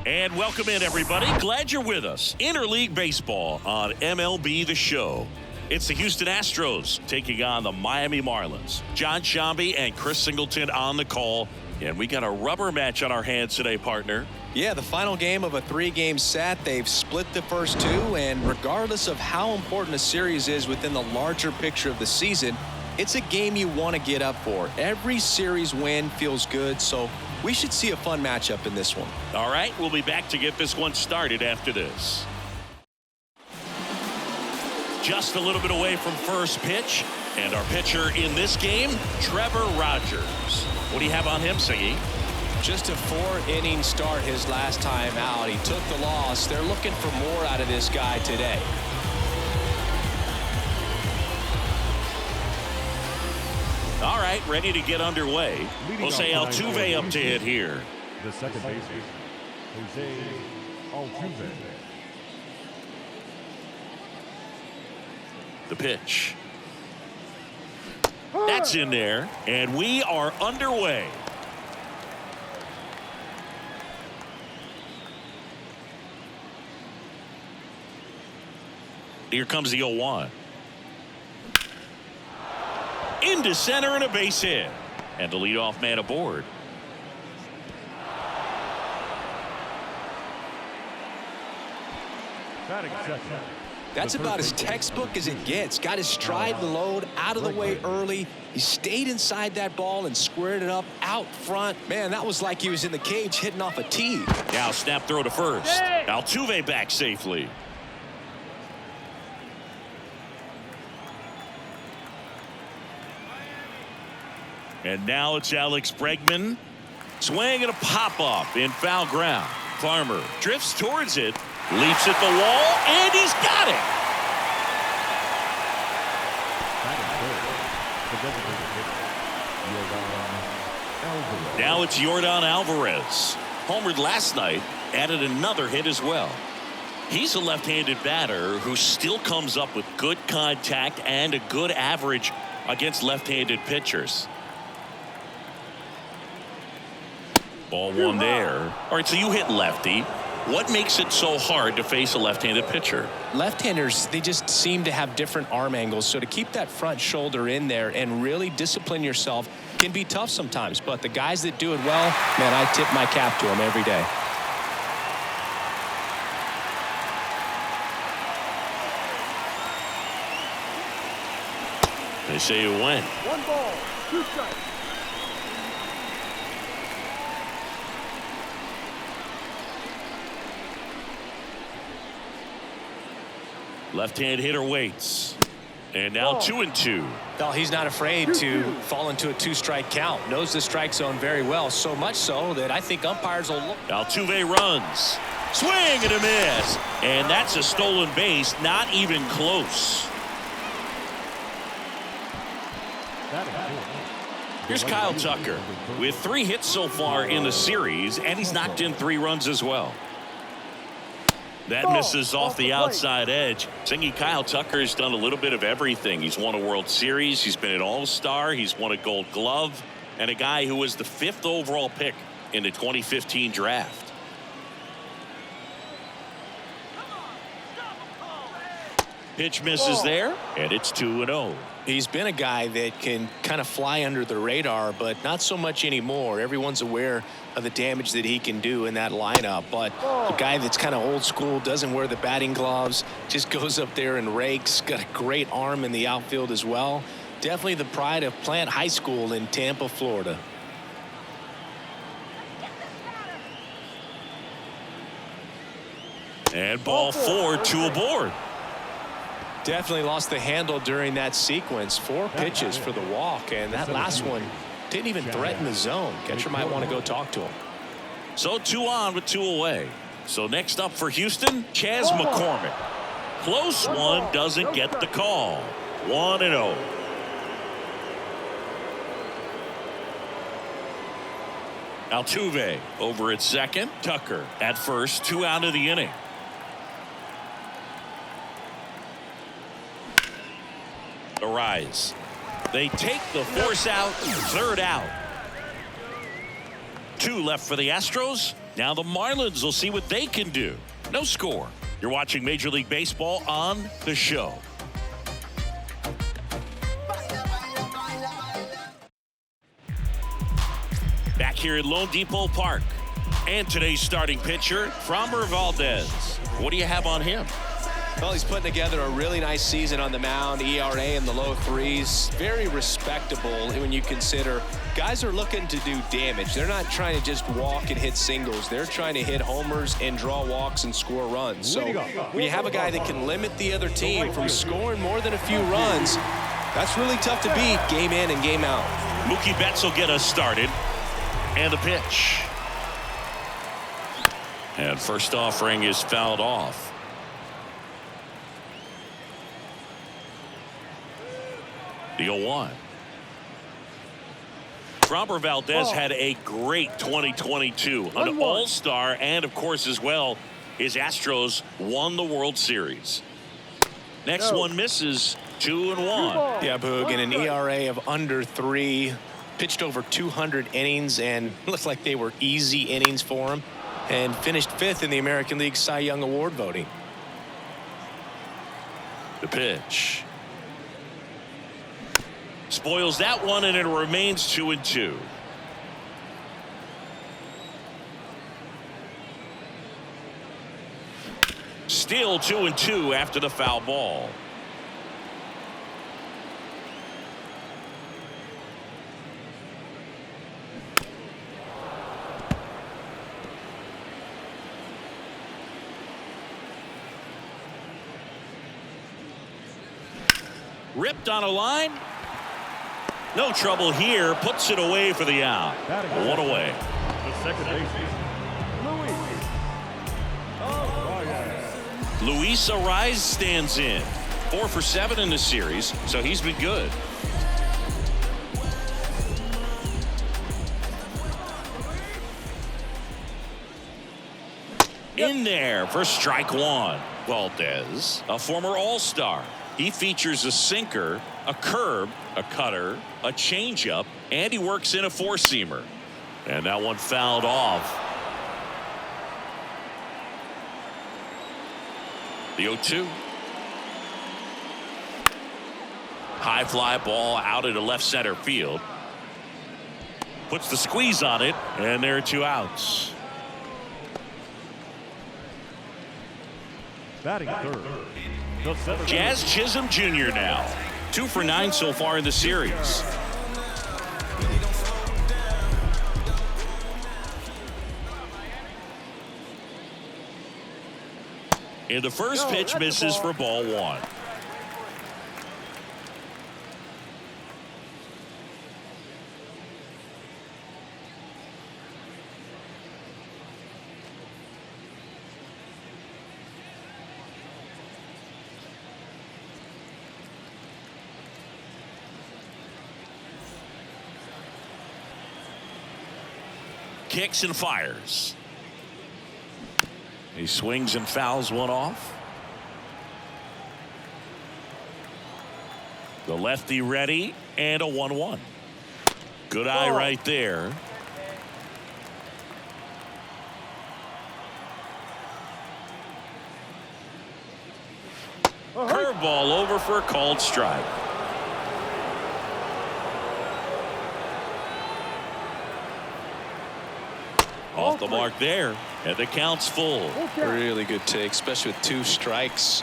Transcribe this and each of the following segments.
And welcome in, everybody. Glad you're with us. Interleague Baseball on MLB The Show. It's the Houston Astros taking on the Miami Marlins. John Shambi and Chris Singleton on the call. And we got a rubber match on our hands today, partner. Yeah, the final game of a 3-game set. They've split the first two, and regardless of how important a series is within the larger picture of the season, it's a game you want to get up for. Every series win feels good, so we should see a fun matchup in this one. All right, we'll be back to get this one started after this. Just a little bit away from first pitch, and our pitcher in this game, Trevor Rogers. What do you have on him, Siggy? Just a 4-inning start his last time out. He took the loss. They're looking for more out of this guy today. All right, ready to get underway. We'll say Altuve up to hit here. The second baseman, Jose Altuve. The pitch. That's in there, and we are underway. Here comes the 0-1. Into center and a base hit. And the leadoff man aboard. That's about as textbook as it gets. Got his stride and load out of the way early. He stayed inside that ball and squared it up out front. Man, that was like he was in the cage hitting off a tee. Now snap throw to first. Altuve back safely. And now it's Alex Bregman. Swing and a pop-up in foul ground. Farmer drifts towards it, leaps at the wall, and he's got it. Now it's Yordan Alvarez. Homered last night, added another hit as well. He's a left-handed batter who still comes up with good contact and a good average against left-handed pitchers. Ball one there. All right, so you hit lefty. What makes it so hard to face a left-handed pitcher? Left-handers, they just seem to have different arm angles. So to keep that front shoulder in there and really discipline yourself can be tough sometimes. But the guys that do it well, man, I tip my cap to them every day. They say you win. 1 ball, 2 strikes. Left-hand hitter waits. And now 2-2. Well, he's not afraid to fall into a 2-strike count. Knows the strike zone very well. So much so that I think umpires will look. Altuve runs. Swing and a miss. And that's a stolen base. Not even close. Here's Kyle Tucker with 3 hits so far in the series, and he's knocked in 3 runs as well. That misses off the outside edge. Singy, Kyle Tucker's done a little bit of everything. He's won a World Series. He's been an All-Star. He's won a Gold Glove. And a guy who was the 5th overall pick in the 2015 draft. Pitch misses there, and it's 2-0. He's been a guy that can kind of fly under the radar, but not so much anymore. Everyone's aware of the damage that he can do in that lineup. But a guy that's kind of old school, doesn't wear the batting gloves, just goes up there and rakes. Got a great arm in the outfield as well. Definitely the pride of Plant High School in Tampa, Florida. And ball 4, 2 aboard. Definitely lost the handle during that sequence. 4 pitches for the walk, and that last one didn't even threaten the zone. Catcher might want to go talk to him. So 2 on with 2 away. So next up for Houston, Chas McCormick. Close one, doesn't get the call. 1-0. Altuve over at second. Tucker at first. 2 out of the inning. The rise. They take the force out. 3rd out. 2 left for the Astros. Now the Marlins will see what they can do. No score. You're watching Major League Baseball on the show. Back here at Lone Depot Park. And today's starting pitcher, Framber Valdez. What do you have on him? Well, he's putting together a really nice season on the mound. ERA in the low 3s. Very respectable when you consider guys are looking to do damage. They're not trying to just walk and hit singles. They're trying to hit homers and draw walks and score runs. So when you have a guy that can limit the other team from scoring more than a few runs, that's really tough to beat game in and game out. Mookie Betts will get us started. And the pitch. And first offering is fouled off. The 0-1. Framber Valdez had a great 2022, an all-star, and of course as well, his Astros won the World Series. Next one misses, 2-1. Yeah, Boog, and an ERA of under 3, pitched over 200 innings, and looked like they were easy innings for him, and finished 5th in the American League Cy Young Award voting. The pitch. Spoils that one, and it remains 2-2. Still 2-2 after the foul ball. Ripped on a line. No trouble here. Puts it away for the out. One away. The second baseman, Luis Ariz stands in. 4 for 7 in the series, so he's been good. In there for strike 1. Valdez, a former All-Star. He features a sinker, a curve, a cutter, a changeup, and he works in a 4-seamer. And that one fouled off. The 0-2. High fly ball out into left center field. Puts the squeeze on it, and there are 2 outs. batting third. Jazz Chisholm Jr. now. 2 for 9 so far in the series. And the first pitch misses for ball 1. Kicks and fires. He swings and fouls one off. The lefty ready, and a 1-1. Good eye right there. Curveball over for a called strike. Off the mark there, and the count's full. Really good take, especially with 2 strikes.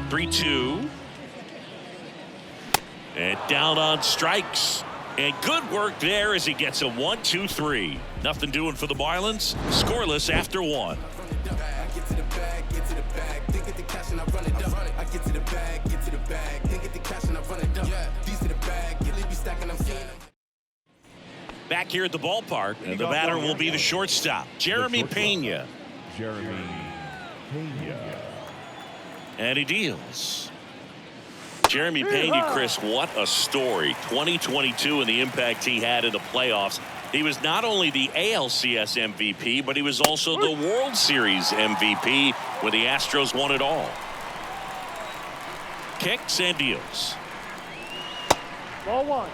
Three-two, and down on strikes. And good work there as he gets a 1-2-3. Nothing doing for the Marlins. Scoreless after 1. Back here at the ballpark, and the batter will be the shortstop, Jeremy Pena. And he deals. Jeremy Pena, Chris, what a story. 2022 and the impact he had in the playoffs. He was not only the ALCS MVP, but he was also the World Series MVP when the Astros won it all. Kicks and deals. Ball one.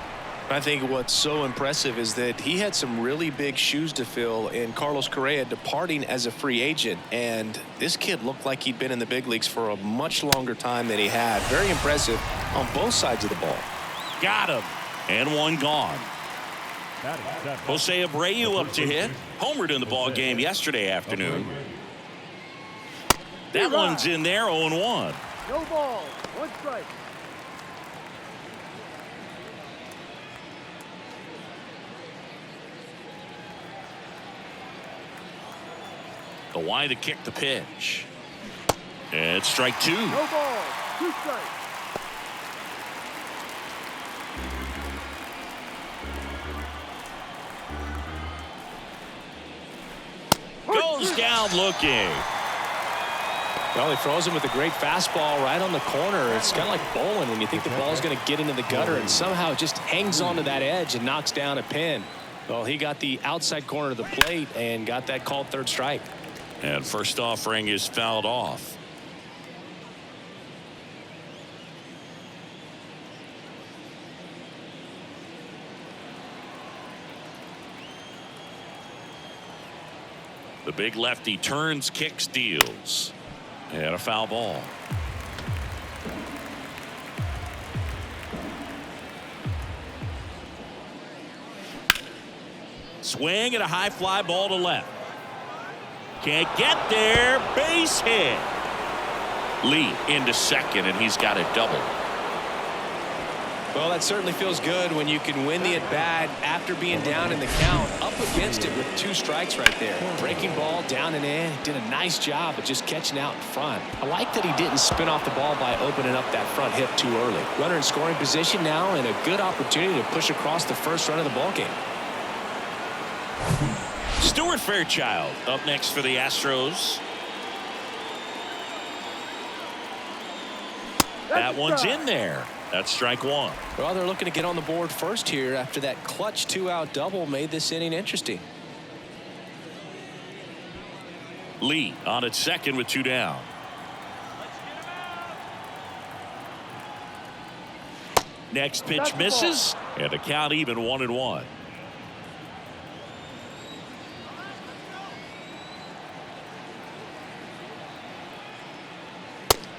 I think what's so impressive is that he had some really big shoes to fill in Carlos Correa departing as a free agent. And this kid looked like he'd been in the big leagues for a much longer time than he had. Very impressive on both sides of the ball. Got him. And one gone. Jose Abreu up to hit. Homered in the ball game yesterday afternoon. That one's in there, 0-1. No ball. One strike. The wide to kick the pitch. And strike two. No ball. Two strikes. Goes down looking. Well, he throws him with a great fastball right on the corner. It's kind of like bowling when you think the ball's going to get into the gutter and somehow it just hangs onto that edge and knocks down a pin. Well, he got the outside corner of the plate and got that called third strike. And first offering is fouled off. The big lefty turns, kicks, deals. And a foul ball. Swing and a high fly ball to left. Can't get there. Base hit. Lee into second, and he's got a double. Well, that certainly feels good when you can win the at-bat after being down in the count, up against it with two strikes right there. Breaking ball down and in. Did a nice job of just catching out in front. I like that he didn't spin off the ball by opening up that front hip too early. Runner in scoring position now and a good opportunity to push across the first run of the ball game. Stuart Fairchild up next for the Astros. That one's in there. That's strike one. Well, they're looking to get on the board first here after that clutch two-out double made this inning interesting. Lee on at second with two down. Next pitch misses, and the count even 1-1.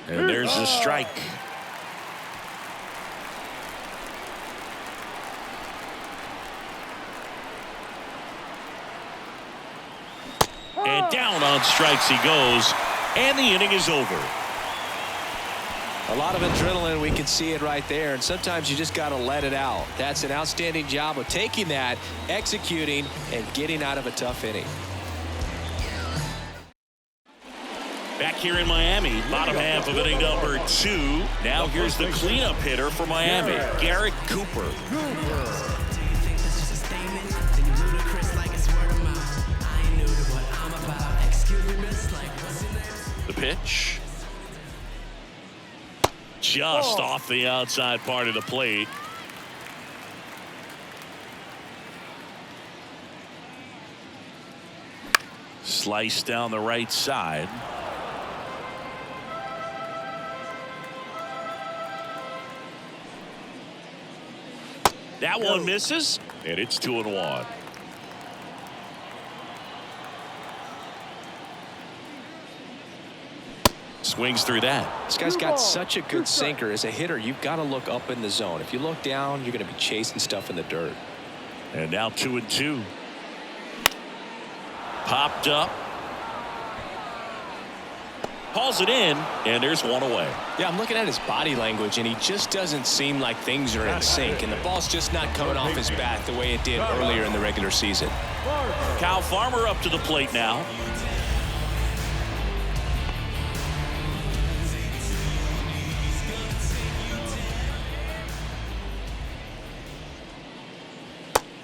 And there's the strike. And down on strikes he goes, and the inning is over. A lot of adrenaline, we can see it right there, and sometimes you just got to let it out. That's an outstanding job of taking that, executing, and getting out of a tough inning. Back here in Miami, bottom half of inning number 2. Now here's the cleanup hitter for Miami, Garrett Cooper. The pitch. Just off the outside part of the plate. Slice down the right side. That one misses, and it's 2-1. Swings through that. This guy's got such a good sinker. As a hitter, you've got to look up in the zone. If you look down, you're going to be chasing stuff in the dirt. And now 2-2. Popped up. Hauls it in, and there's one away. Yeah, I'm looking at his body language, and he just doesn't seem like things are in sync, and the ball's just not coming off his bat the way it did earlier in the regular season. Kyle Farmer up to the plate now.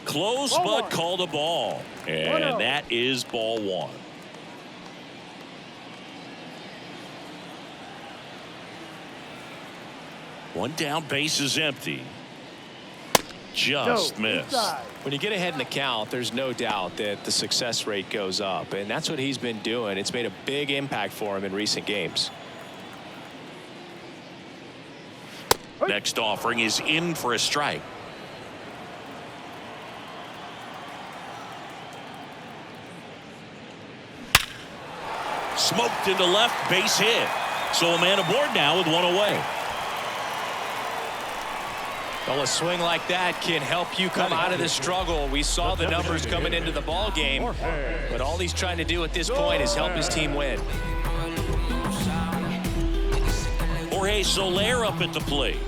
Close, but called a ball. And that is ball one. One down, base is empty. Just missed. When you get ahead in the count, there's no doubt that the success rate goes up, and that's what he's been doing. It's made a big impact for him in recent games. Next offering is in for a strike. Smoked into left, base hit. So a man aboard now with one away. Well, a swing like that can help you come out of the struggle. We saw the numbers coming into the ball game, but all he's trying to do at this point is help his team win. Jorge Soler up at the plate.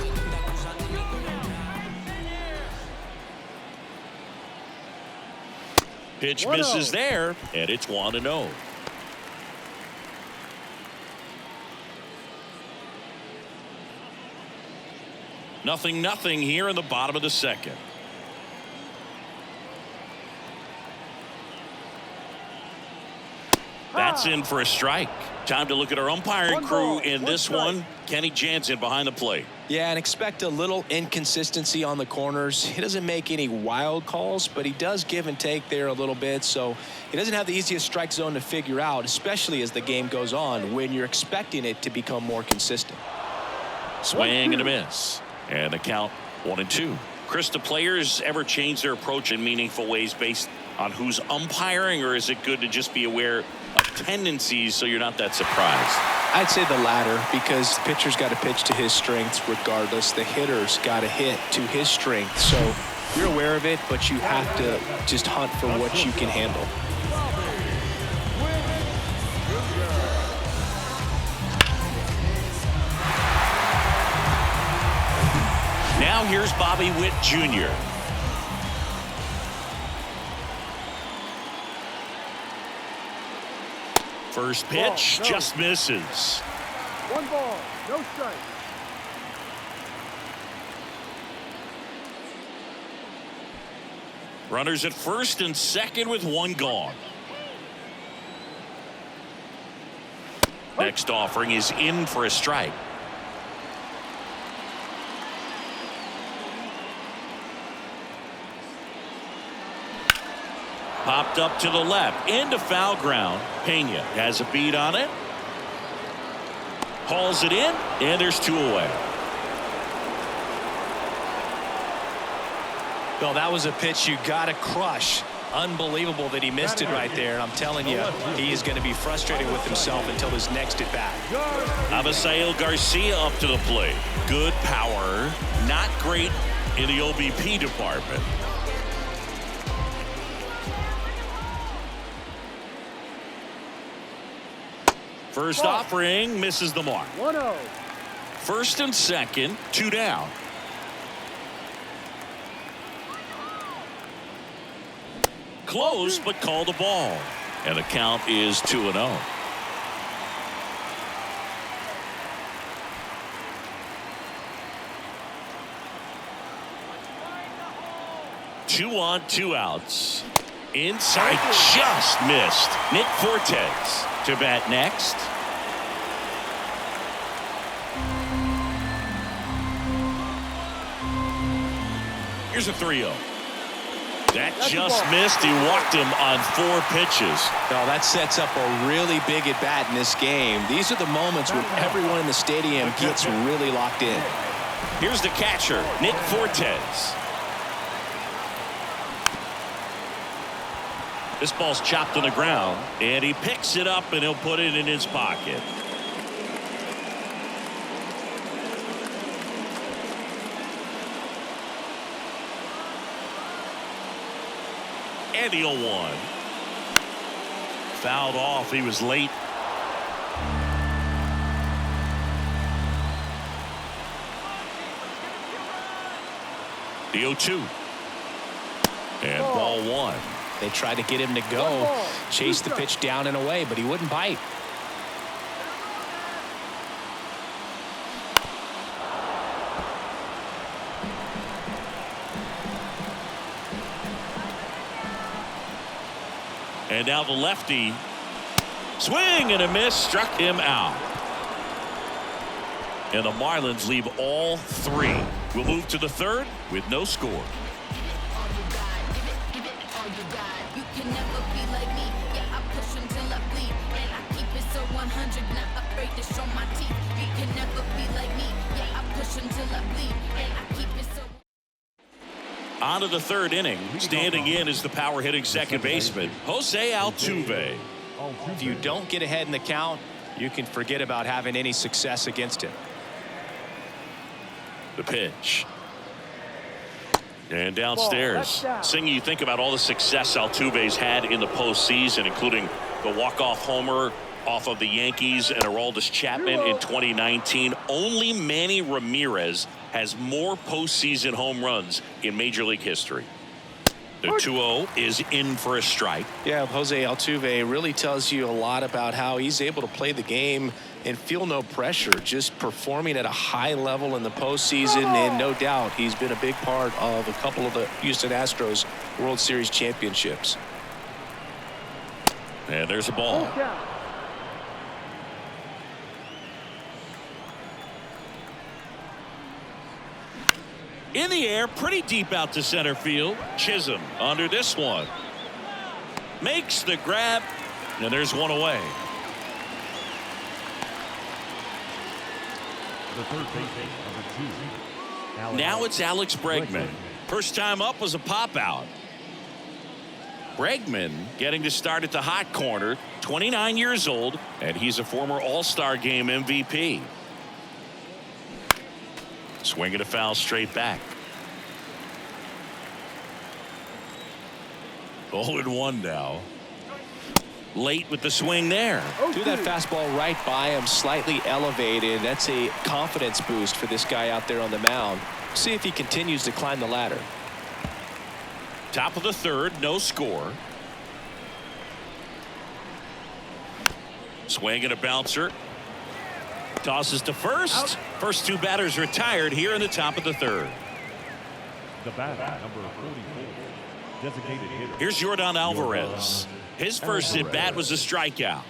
Pitch misses there, and it's 1-0. Nothing here in the bottom of the second. That's in for a strike. Time to look at our umpiring crew in this one. Kenny Jansen behind the plate. Yeah, and expect a little inconsistency on the corners. He doesn't make any wild calls, but he does give and take there a little bit. So he doesn't have the easiest strike zone to figure out, especially as the game goes on when you're expecting it to become more consistent. Swing and a miss. And the count 1-2. Chris, do players ever change their approach in meaningful ways based on who's umpiring, or is it good to just be aware of tendencies so you're not that surprised? I'd say the latter, because the pitcher's got to pitch to his strengths regardless. The hitter's got to hit to his strength. So you're aware of it, but you have to just hunt for what you can handle. Now here's Bobby Witt Jr. First pitch just misses. 1 ball, no strike. Runners at first and second with one gone. Next offering is in for a strike. Popped up to the left into foul ground. Pena has a beat on it. Hauls it in, and there's 2 away. Well, that was a pitch you got to crush. Unbelievable that he missed it right there. And I'm telling you, he is going to be frustrated with himself until his next at bat. Abisail Garcia up to the plate. Good power, not great in the OBP department. First offering misses the mark. 1-0. First and second, 2 down. Close, but called a ball. And the count is 2-0. Two on, 2 outs. Inside, just missed. Nick Fortes to bat next. Here's a 3-0. That just missed. He walked him on 4 pitches. No, that sets up a really big at bat in this game. These are the moments when everyone in the stadium gets really locked in. Here's the catcher, Nick Fortes. This ball's chopped on the ground, and he picks it up, and he'll put it in his pocket. And the 0-1. Fouled off. He was late. The 0-2. And ball 1. They tried to get him to go, chase the pitch down and away, but he wouldn't bite. And now the lefty. Swing and a miss, struck him out. And the Marlins leave all 3. We'll move to the 3rd with no score. God. You can never be like me. Yeah, I push them till I bleed. And I keep it so 100, not afraid to show my teeth. You can never be like me. Yeah, I push them till I bleed. And I keep it so. On to the third inning. Standing in is the power hitting second baseman, Jose Altuve. If you don't get ahead in the count, you can forget about having any success against him. The pitch. And downstairs. Singh, you think about all the success Altuve's had in the postseason, including the walk-off homer off of the Yankees and Aroldis Chapman in 2019. Only Manny Ramirez has more postseason home runs in Major League history. The 2-0 is in for a strike. Yeah, Jose Altuve really tells you a lot about how he's able to play the game and feel no pressure, just performing at a high level in the postseason. And no doubt he's been a big part of a couple of the Houston Astros World Series championships. And there's a ball. In the air, pretty deep out to center field. Chisholm under this one. Makes the grab, and there's one away. Now it's Alex Bregman. First time up was a pop out. Bregman getting to start at the hot corner, 29 years old, and he's a former All-Star Game MVP. Swinging a foul straight back. 0-1 now. Late with the swing there. Threw that fastball right by him, slightly elevated. That's a confidence boost for this guy out there on the mound. See if he continues to climb the ladder. Top of the third, no score. Swing and a bouncer. Tosses to first. First two batters retired here in the top of the third. The batter, number 44, designated hitter. Here's Yordan Alvarez. His first at bat was a strikeout.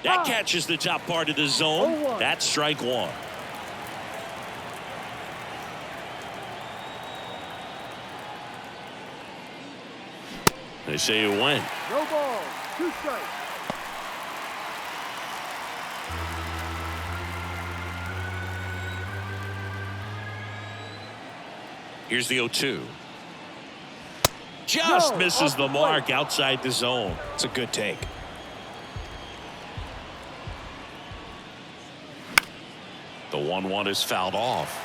That catches the top part of the zone. That's strike one. They say it went. No ball. 2 strikes. Here's the 0-2. Just misses the mark outside the zone. It's a good take. The 1-1 is fouled off.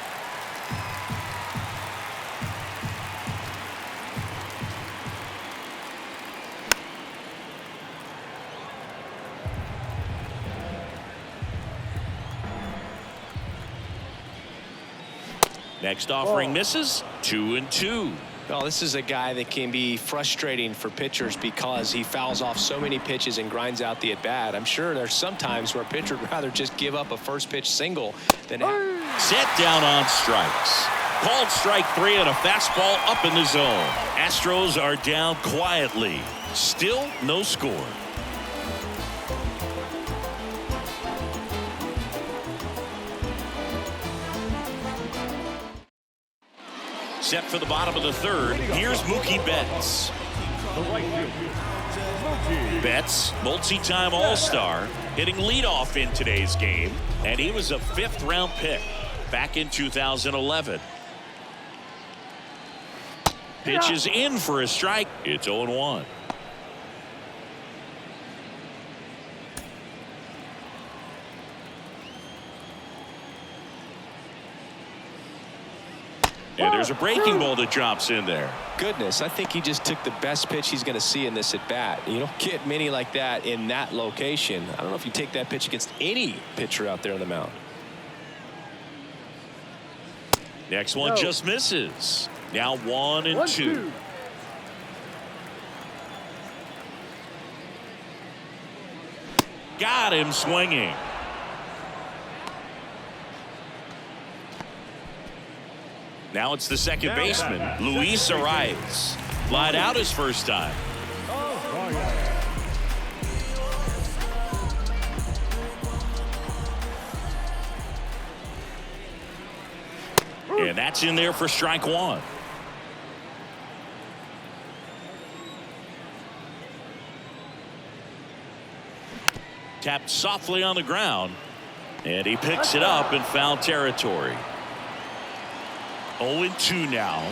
Next offering misses. 2-2. Well, this is a guy that can be frustrating for pitchers because he fouls off so many pitches and grinds out the at-bat. I'm sure there's some times where a pitcher would rather just give up a first pitch single than set down on strikes. Called strike 3 and a fastball up in the zone. Astros are down quietly. Still no score. Set for the bottom of the third. Here's Mookie Betts. Betts, multi-time All-Star, hitting leadoff in today's game, and he was a 5th-round pick back in 2011. Pitch is in for a strike. It's 0-1. And there's a breaking ball that drops in there. Goodness, I think he just took the best pitch he's going to see in this at bat. You don't get many like that in that location. I don't know if you take that pitch against any pitcher out there on the mound. Next one just misses. Now 1-2. Got him swinging. Now it's the second baseman, Luis Arias. Flied out his first time. And that's in there for strike one. Tapped softly on the ground. And he picks it up in foul territory. 0-2 now.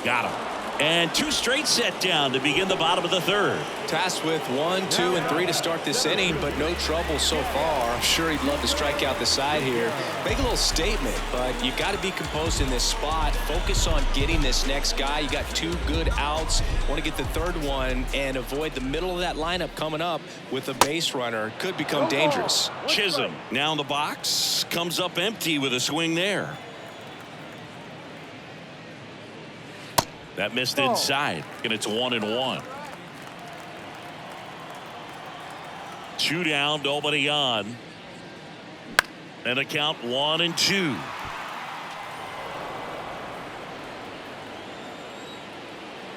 Got him. And 2 straight set down to begin the bottom of the third. Tasked with 1, 2, and 3 to start this inning, but no trouble so far. I'm sure he'd love to strike out the side here. Make a little statement, but you got to be composed in this spot. Focus on getting this next guy. You got 2 good outs. Want to get the third one and avoid the middle of that lineup coming up with a base runner. Could become dangerous. Chisholm now in the box. Comes up empty with a swing there. That missed inside, and it's 1-1. 2 down, nobody on. And the count 1-2.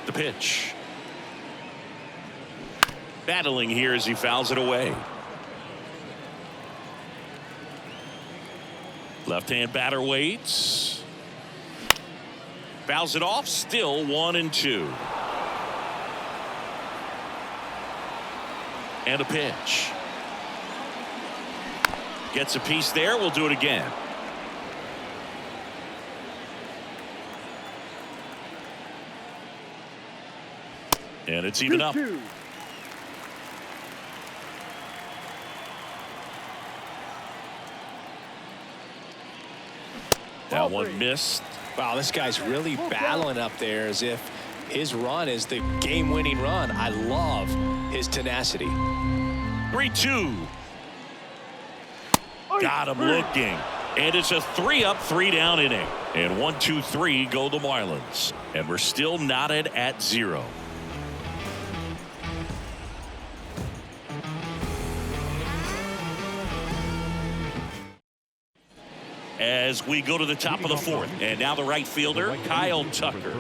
The pitch. Battling here as he fouls it away. Left-hand batter waits. Fouls it off, still 1-2. And a pitch. Gets a piece there. We'll do it again. And it's even up. That one missed. Wow, this guy's really battling up there as if his run is the game-winning run. I love his tenacity. 3-2. Got him looking. And it's a 3-up, 3-down inning. And 1-2-3 go the Marlins. And we're still knotted at 0. As we go to the top of the 4th. And now the right fielder, Kyle Tucker.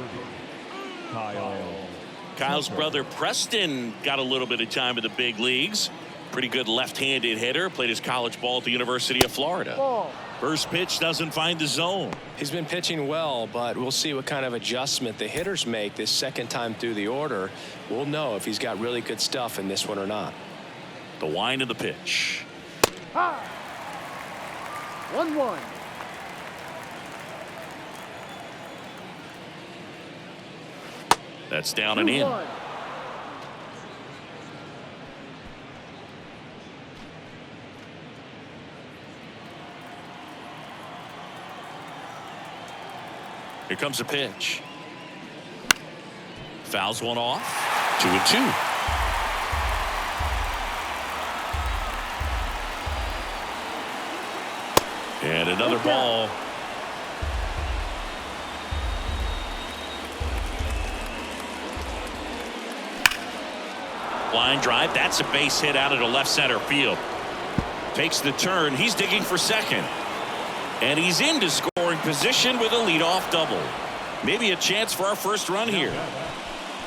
Kyle's brother Preston got a little bit of time in the big leagues. Pretty good left-handed hitter. Played his college ball at the University of Florida. First pitch doesn't find the zone. He's been pitching well, but we'll see what kind of adjustment the hitters make this second time through the order. We'll know if he's got really good stuff in this one or not. The wind of the pitch. 1-1. That's down and in. Here comes a pitch. Fouls one off. 2-2. And another ball. Line drive. That's a base hit out into left center field. Takes the turn. He's digging for second. And he's into scoring position with a leadoff double. Maybe a chance for our first run here.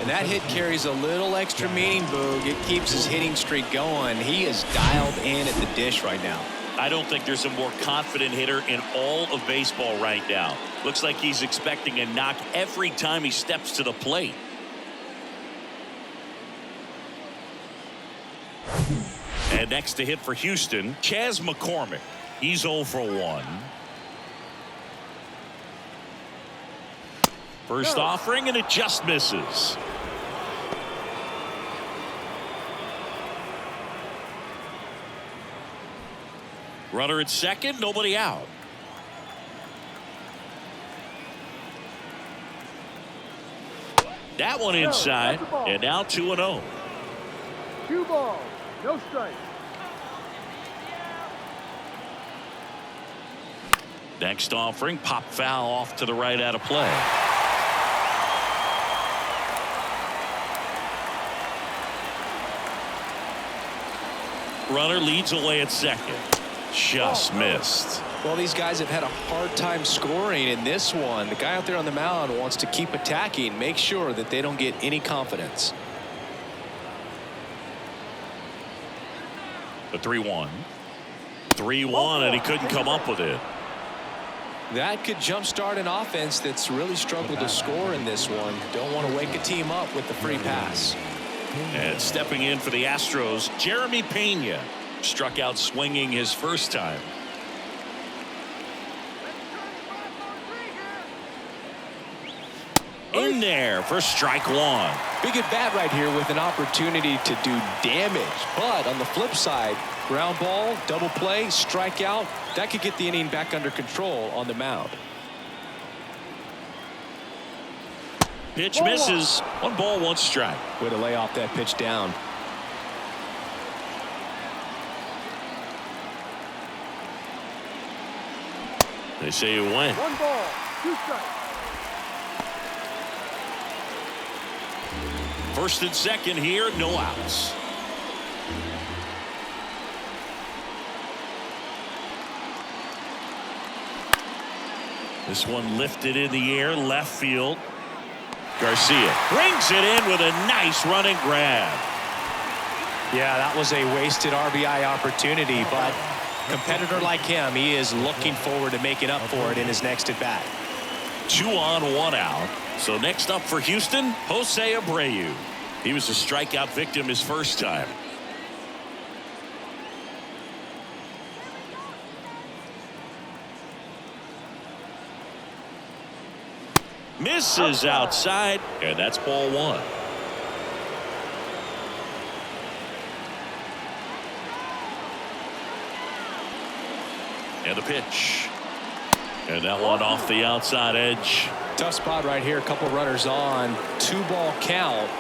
And that hit carries a little extra meaning, Boog. It keeps his hitting streak going. He is dialed in at the dish right now. I don't think there's a more confident hitter in all of baseball right now. Looks like he's expecting a knock every time he steps to the plate. And next to hit for Houston, Chas McCormick. He's 0 for 1. First offering, and it just misses. Runner at second, nobody out. That one inside, and now 2-0. 2 balls, no strikes. Next offering, pop foul off to the right out of play. Runner leads away at second. Just missed. Well, these guys have had a hard time scoring in this one. The guy out there on the mound wants to keep attacking, make sure that they don't get any confidence. The 3-1. 3-1, and he couldn't come up with it. That could jumpstart an offense that's really struggled to score in this one. Don't want to wake a team up with the free pass. And stepping in for the Astros, Jeremy Pena struck out swinging his first time. In there for strike one. Big at bat right here with an opportunity to do damage. But on the flip side, ground ball, double play, strikeout, that could get the inning back under control on the mound. Pitch misses. 1 ball, 1 strike. Way to lay off that pitch down. They say you win. 1 ball, 2 strikes. First and second here, no outs. This one lifted in the air, left field. Garcia brings it in with a nice running grab. Yeah, that was a wasted RBI opportunity, but competitor like him, he is looking forward to making up for it in his next at bat. 2 on, 1 out. So next up for Houston, Jose Abreu. He was a strikeout victim his first time. Misses outside, and that's ball 1. And the pitch. And that one off the outside edge. Tough spot right here. A couple runners on. 2-ball count.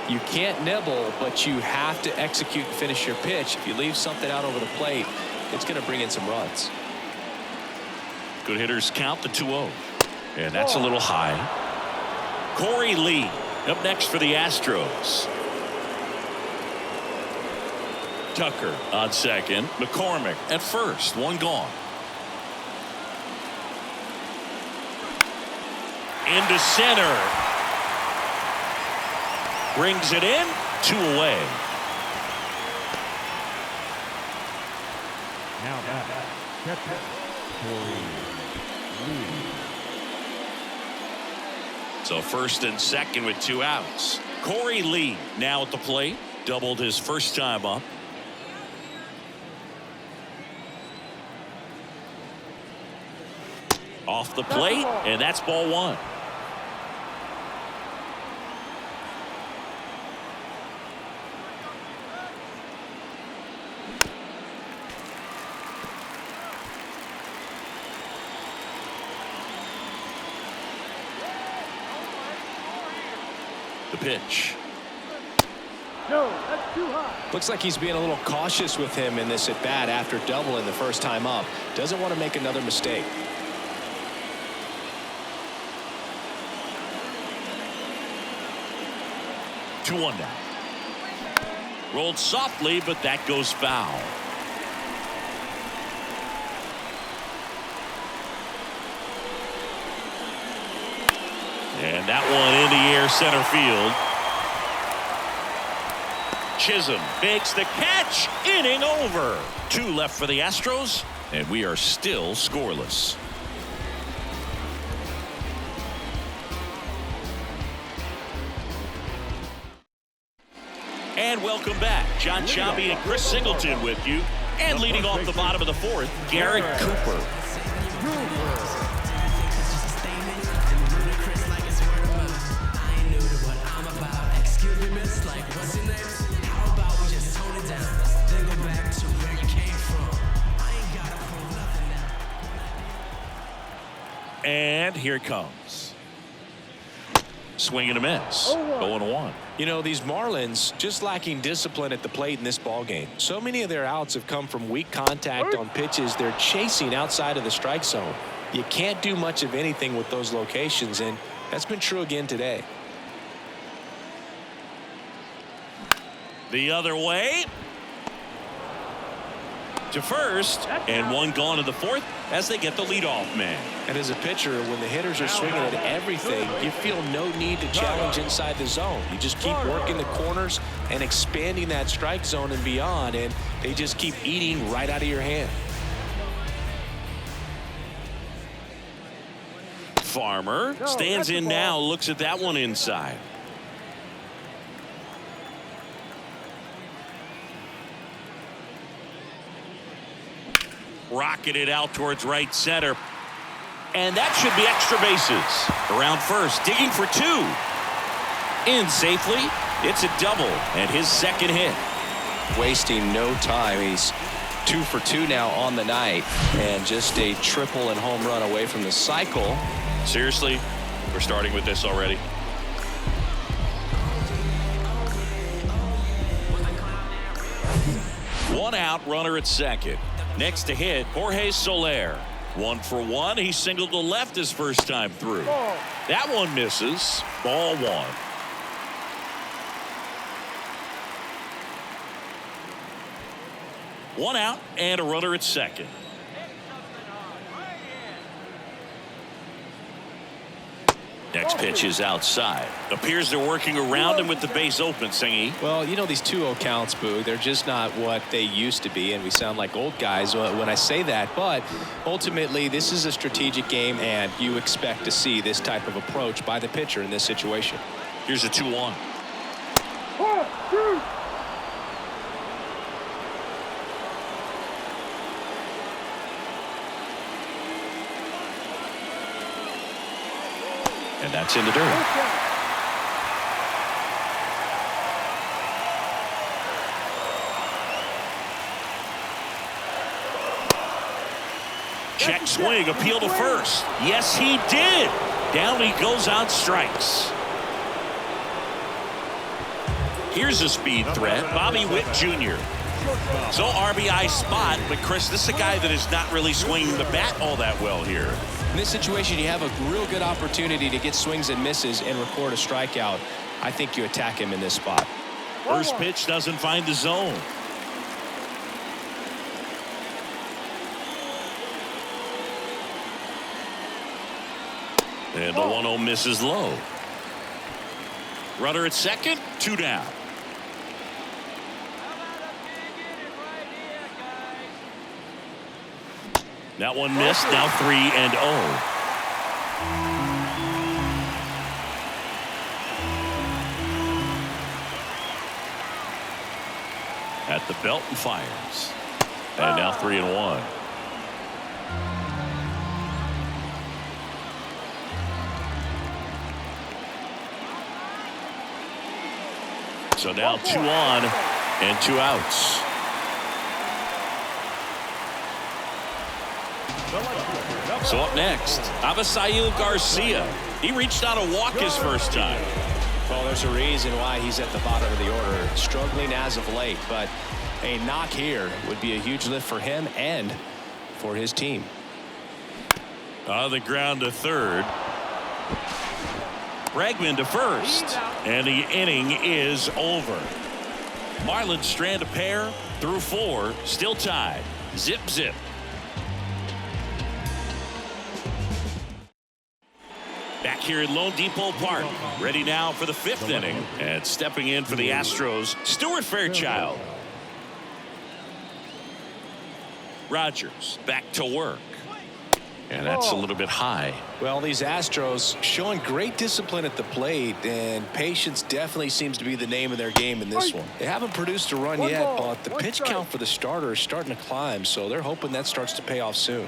You can't nibble, but you have to execute and finish your pitch. If you leave something out over the plate, it's going to bring in some runs. Good hitters count the 2-0. And that's a little high. Corey Lee up next for the Astros. Tucker on second. McCormick at first. 1 gone. Into center. Brings it in. 2 away. Now back. Catcher, Corey Lee. So first and second with 2 outs. Corey Lee now at the plate. Doubled his first time up. Off the plate, and that's ball 1. The pitch. No, that's too high. Looks like he's being a little cautious with him in this at bat after doubling the first time up. Doesn't want to make another mistake. Two one now. Rolled softly, but that goes foul. And that one in the air center field. Chisholm makes the catch. Inning over. 2 left for the Astros, and we are still scoreless. And welcome back. John Choppy and Chris Singleton with you. And leading off the bottom of the 4th, Garrett Cooper. And here it comes. Swing and a miss. 0-1. You know, these Marlins just lacking discipline at the plate in this ball game. So many of their outs have come from weak contact on pitches they're chasing outside of the strike zone. You can't do much of anything with those locations, and that's been true again today. The other way to first, and 1 gone in the 4th as they get the leadoff man. And as a pitcher, when the hitters are swinging at everything, you feel no need to challenge inside the zone. You just keep working the corners and expanding that strike zone and beyond, and they just keep eating right out of your hand. Farmer stands in now, looks at that one inside. Rocketed out towards right center. And that should be extra bases. Around first, digging for two. In safely. It's a double and his second hit. Wasting no time. He's 2 for 2 now on the night, and just a triple and home run away from the cycle. Seriously, we're starting with this already. One out, runner at second. Next to hit, Jorge Soler. 1 for 1. He singled to left his first time through. That one misses. Ball 1. One out and a runner at second. Next pitch is outside. Appears they're working around him with the base open, Singy. Well, you know, these 2-0 counts, Boo, they're just not what they used to be, and we sound like old guys when I say that. But ultimately, this is a strategic game, and you expect to see this type of approach by the pitcher in this situation. Here's a 2-1. 1, 2. And that's in the dirt. Check swing, appeal to first. Yes, he did. Down he goes on strikes. Here's a speed threat, Bobby Witt Jr. So RBI spot, but Chris, this is a guy that is not really swinging the bat all that well here. In this situation, you have a real good opportunity to get swings and misses and record a strikeout. I think you attack him in this spot. First pitch doesn't find the zone. And the 1-0 misses low. Runner at second, 2 down. That one missed, now 3-0. At the belt and fires. And now 3-1. So now 2 on and 2 outs. So up next, Avisail Garcia. He reached out a walk his first time. Well, there's a reason why he's at the bottom of the order. Struggling as of late, but a knock here would be a huge lift for him and for his team. On the ground to third. Bregman to first. And the inning is over. Marlins strand a pair through 4. Still tied. Zip, zip. Back here at Lone Depot Park. Ready now for the 5th inning. And stepping in for the Astros, Stuart Fairchild. Rogers back to work. And that's a little bit high. Well, these Astros showing great discipline at the plate, and patience definitely seems to be the name of their game in this one. They haven't produced a run yet, but the pitch count for the starter is starting to climb, so they're hoping that starts to pay off soon.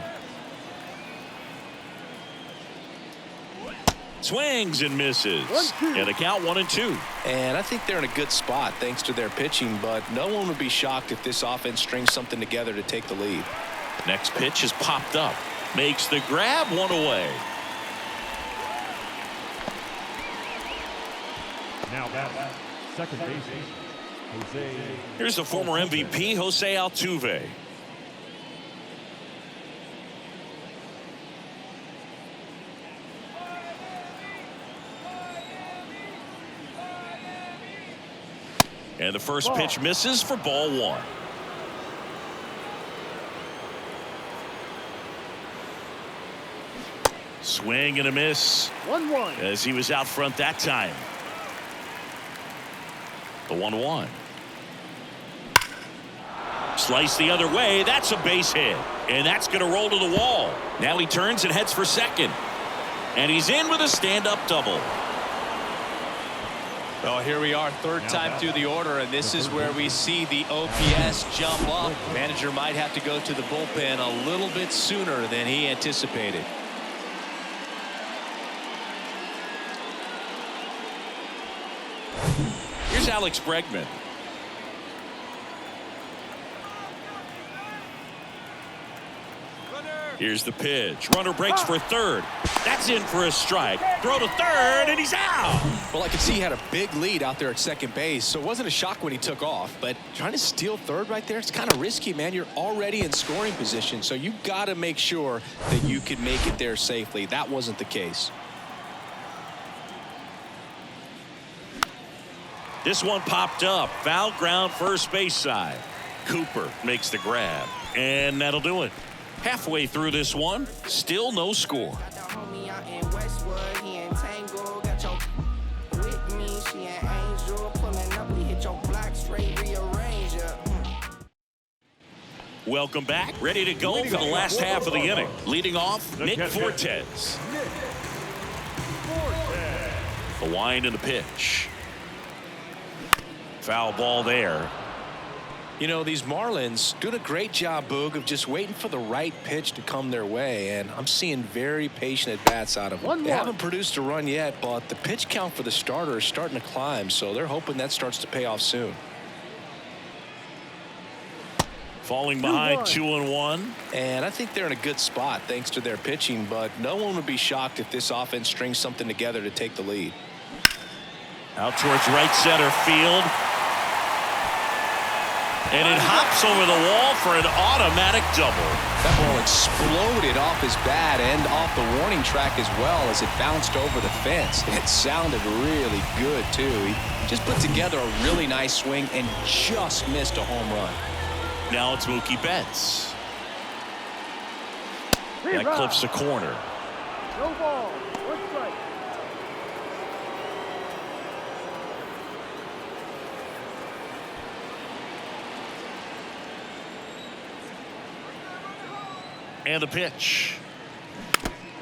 Swings and misses. And a count 1-2. And I think they're in a good spot thanks to their pitching, but no one would be shocked if this offense strings something together to take the lead. Next pitch is popped up. Makes the grab, 1 away. Now back, second base, Jose. Here's the former MVP, Jose Altuve. And the first pitch misses for ball 1. Swing and a miss. 1-1. As he was out front that time. The 1-1. Slice the other way. That's a base hit. And that's going to roll to the wall. Now he turns and heads for second. And he's in with a stand-up double. Well, here we are, third time through the order, and this is where we see the OPS jump up. Manager might have to go to the bullpen a little bit sooner than he anticipated. Here's Alex Bregman. Here's the pitch. Runner breaks for third. That's in for a strike. Throw to third, and he's out. Well, I could see he had a big lead out there at second base, so it wasn't a shock when he took off. But trying to steal third right there, it's kind of risky, man. You're already in scoring position, so you got to make sure that you can make it there safely. That wasn't the case. This one popped up. Foul ground first base side. Cooper makes the grab, and that'll do it. Halfway through this one, still no score. Welcome back. Ready to go for the last half of the inning. Leading off, Nick Fortes. The wind and the pitch. Foul ball there. You know, these Marlins doing a great job, Boog, of just waiting for the right pitch to come their way, and I'm seeing very patient at-bats out of them. They haven't produced a run yet, but the pitch count for the starter is starting to climb, so they're hoping that starts to pay off soon. Falling behind 2-1. And I think they're in a good spot thanks to their pitching, but no one would be shocked if this offense strings something together to take the lead. Out towards right center field. And it hops over the wall for an automatic double. That ball exploded off his bat and off the warning track as well as it bounced over the fence. It sounded really good, too. He just put together a really nice swing and just missed a home run. Now it's Mookie Betts. That clips the corner. No ball. One strike. And the pitch.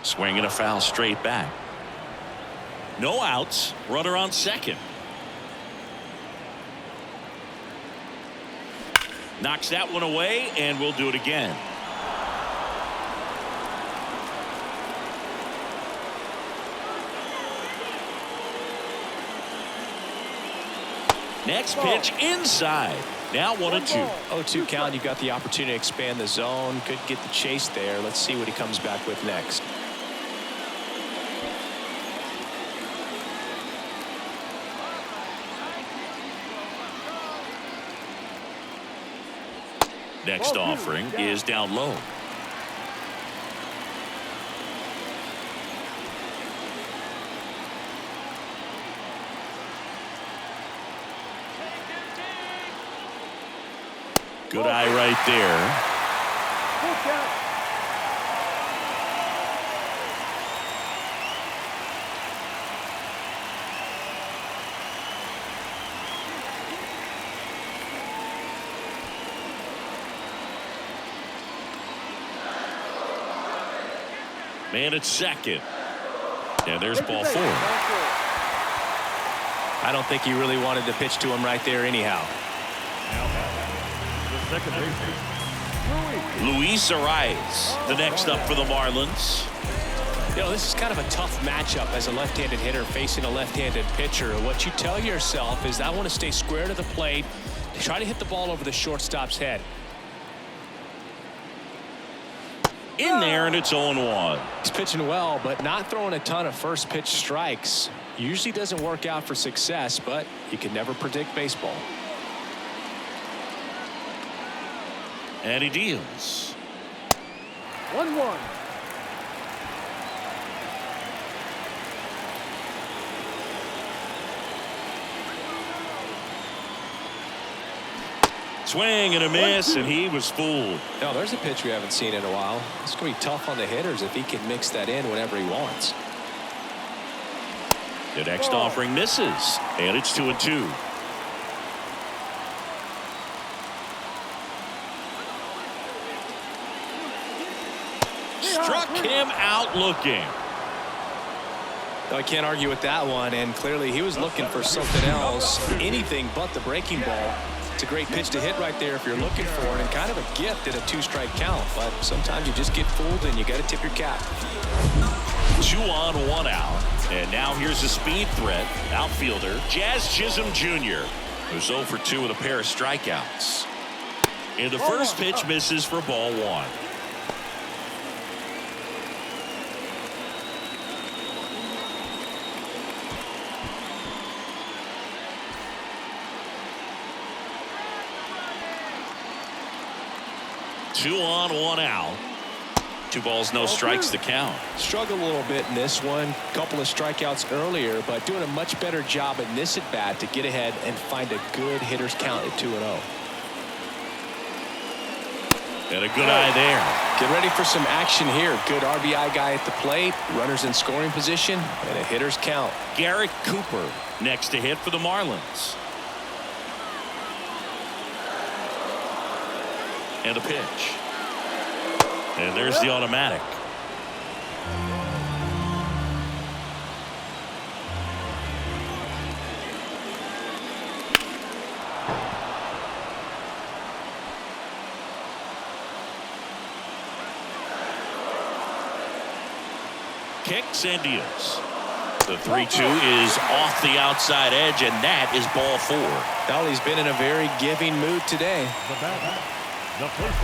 Swing and a foul straight back. No outs. Runner on second. Knocks that one away, and we'll do it again. Next pitch inside. Now 1-2. 0-2 count. You've got the opportunity to expand the zone. Could get the chase there. Let's see what he comes back with next. Next offering is down low. Good eye right there. Full count. Man at second. And there's ball four. I don't think he really wanted to pitch to him right there anyhow. The second baseman, Luis Arias, the next up for the Marlins. You know, this is kind of a tough matchup as a left-handed hitter facing a left-handed pitcher. What you tell yourself is I want to stay square to the plate, try to hit the ball over the shortstop's head. In there, and it's 0-1. He's pitching well, but not throwing a ton of first pitch strikes. Usually doesn't work out for success, but you can never predict baseball. And he deals. 1-1. Swing and a miss, and he was fooled. No, there's a pitch we haven't seen in a while. It's going to be tough on the hitters if he can mix that in whenever he wants. The next offering misses, and it's 2-2. Struck him out looking. I can't argue with that one, and clearly he was looking for something else, anything but the breaking ball. It's a great pitch to hit right there if you're looking for it, and kind of a gift at a 2-strike count, but sometimes you just get fooled and you got to tip your cap. 2 on, 1 out. And now here's a speed threat, outfielder Jazz Chisholm Jr., who's 0 for 2 with a pair of strikeouts. And the first pitch misses for ball 1. Two on, 1 out. 2 balls, no strikes to count. Struggled a little bit in this one. Couple of strikeouts earlier, but doing a much better job in this at-bat to get ahead and find a good hitter's count at 2-0. And a good eye there. Get ready for some action here. Good RBI guy at the plate, runners in scoring position, and a hitter's count. Garrett Cooper next to hit for the Marlins. And a pitch. And there's the automatic. Kicks and deals. The 3-2 is off the outside edge, and that is ball 4. Well, he's been in a very giving mood today.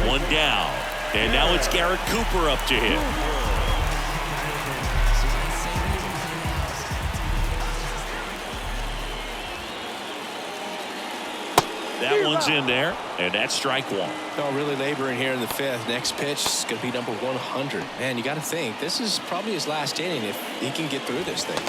1 down. And now it's Garrett Cooper up to hit. That one's in there, and that's strike 1. Oh, really laboring here in the 5th. Next pitch is going to be number 100. Man, you got to think this is probably his last inning if he can get through this thing.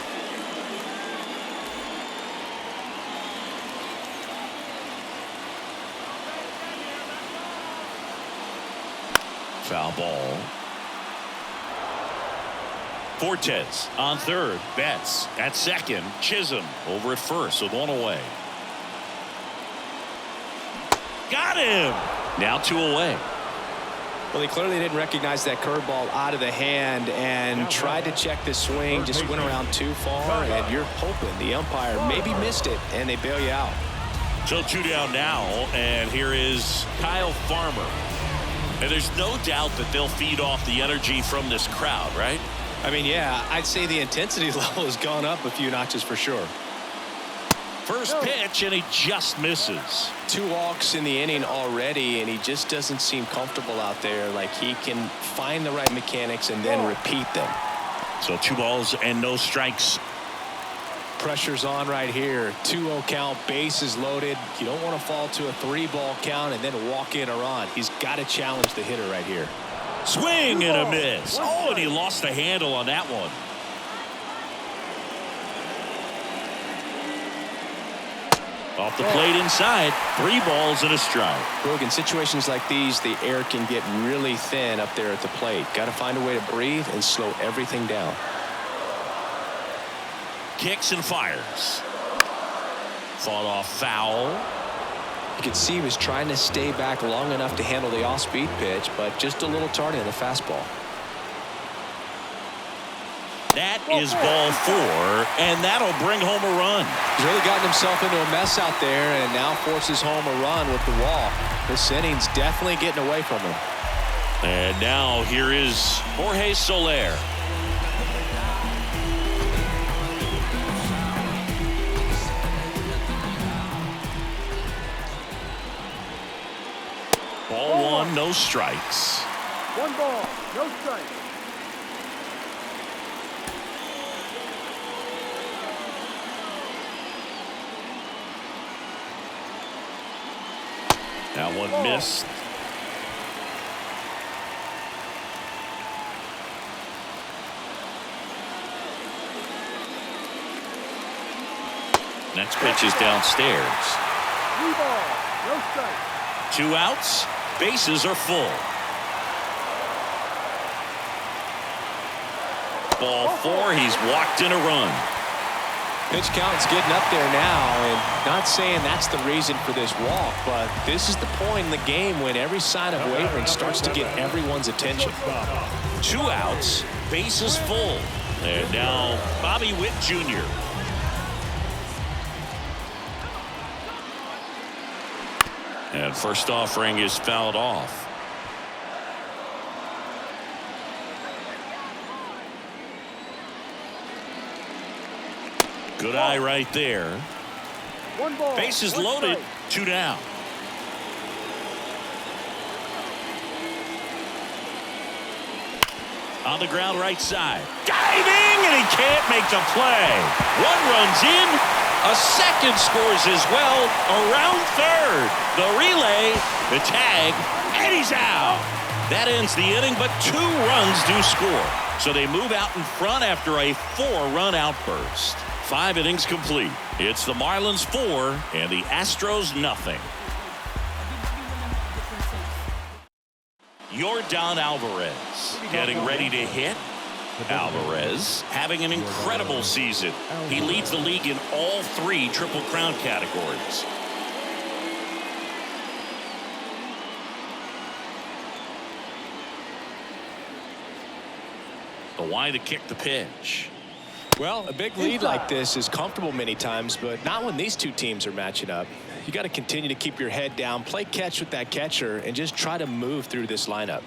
Foul ball. Fortes on third. Betts at second. Chisholm over at first with 1 away. Got him. Now 2 away. Well, he clearly didn't recognize that curveball out of the hand and tried to check the swing. Just went around too far, and you're hoping the umpire maybe missed it, and they bail you out. So 2 down now, and here is Kyle Farmer. And there's no doubt that they'll feed off the energy from this crowd, right? I mean, yeah, I'd say the intensity level has gone up a few notches for sure. First pitch, and he just misses. 2 walks in the inning already, and he just doesn't seem comfortable out there. Like he can find the right mechanics and then repeat them. So 2 balls and no strikes. Pressure's on right here. 2-0 count, bases loaded. You don't want to fall to a 3-ball count and then walk in or on. He's got to challenge the hitter right here. Swing and a miss. Oh, and he lost the handle on that one. Off the plate inside. 3 balls and a strike. Look, in situations like these, the air can get really thin up there at the plate. Got to find a way to breathe and slow everything down. Kicks and fires. Fought off foul. You could see he was trying to stay back long enough to handle the off-speed pitch, but just a little tardy on the fastball. That is ball 4, and that'll bring home a run. He's really gotten himself into a mess out there and now forces home a run with the walk. This inning's definitely getting away from him. And now here is Jorge Soler. Ball 1, no strikes. 1 ball, no strikes. That one missed. Next pitch is downstairs. 3 balls, no strikes. 2 outs. Bases are full. Ball 4. He's walked in a run. Pitch count's getting up there now, and not saying that's the reason for this walk, but this is the point in the game when every sign of wavering starts to get everyone's attention. 2 outs. Bases full. And now Bobby Witt Jr. And first offering is fouled off. Good eye right there. One ball. Bases one loaded. strike. 2 down. On the ground right side. Diving, and he can't make the play. 1 runs in. A second scores as well. Around third. The relay, the tag, and he's out. That ends the inning, but 2 runs do score. So they move out in front after a 4-run outburst. 5 innings complete. It's the Marlins 4 and the Astros nothing. Yordan Alvarez getting ready to hit. Alvarez having an incredible season. He leads the league in all 3 Triple Crown categories. The wide to kick the pitch. Well, a big lead like this is comfortable many times, but not when these 2 teams are matching up. You got to continue to keep your head down, play catch with that catcher, and just try to move through this lineup.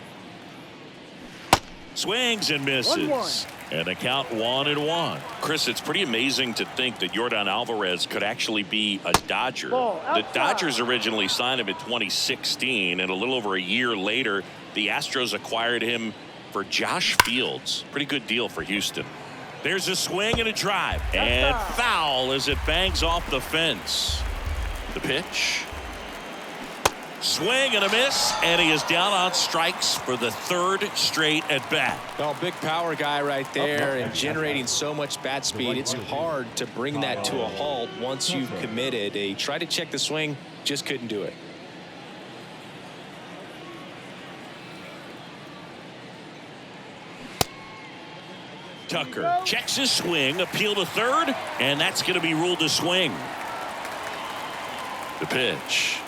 Swings and misses. 1-1. And the count 1-1. Chris, it's pretty amazing to think that Yordan Alvarez could actually be a Dodger. The Dodgers originally signed him in 2016, and a little over a year later, the Astros acquired him for Josh Fields. Pretty good deal for Houston. There's a swing and a drive. And foul as it bangs off the fence. The pitch. Swing and a miss, and he is down on strikes for the 3rd straight at bat. Well, big power guy right there and generating so much bat speed. It's hard to bring that to a halt once you've committed. He tried to check the swing, just couldn't do it. Tucker checks his swing, appeal to third, and that's going to be ruled a swing. The pitch.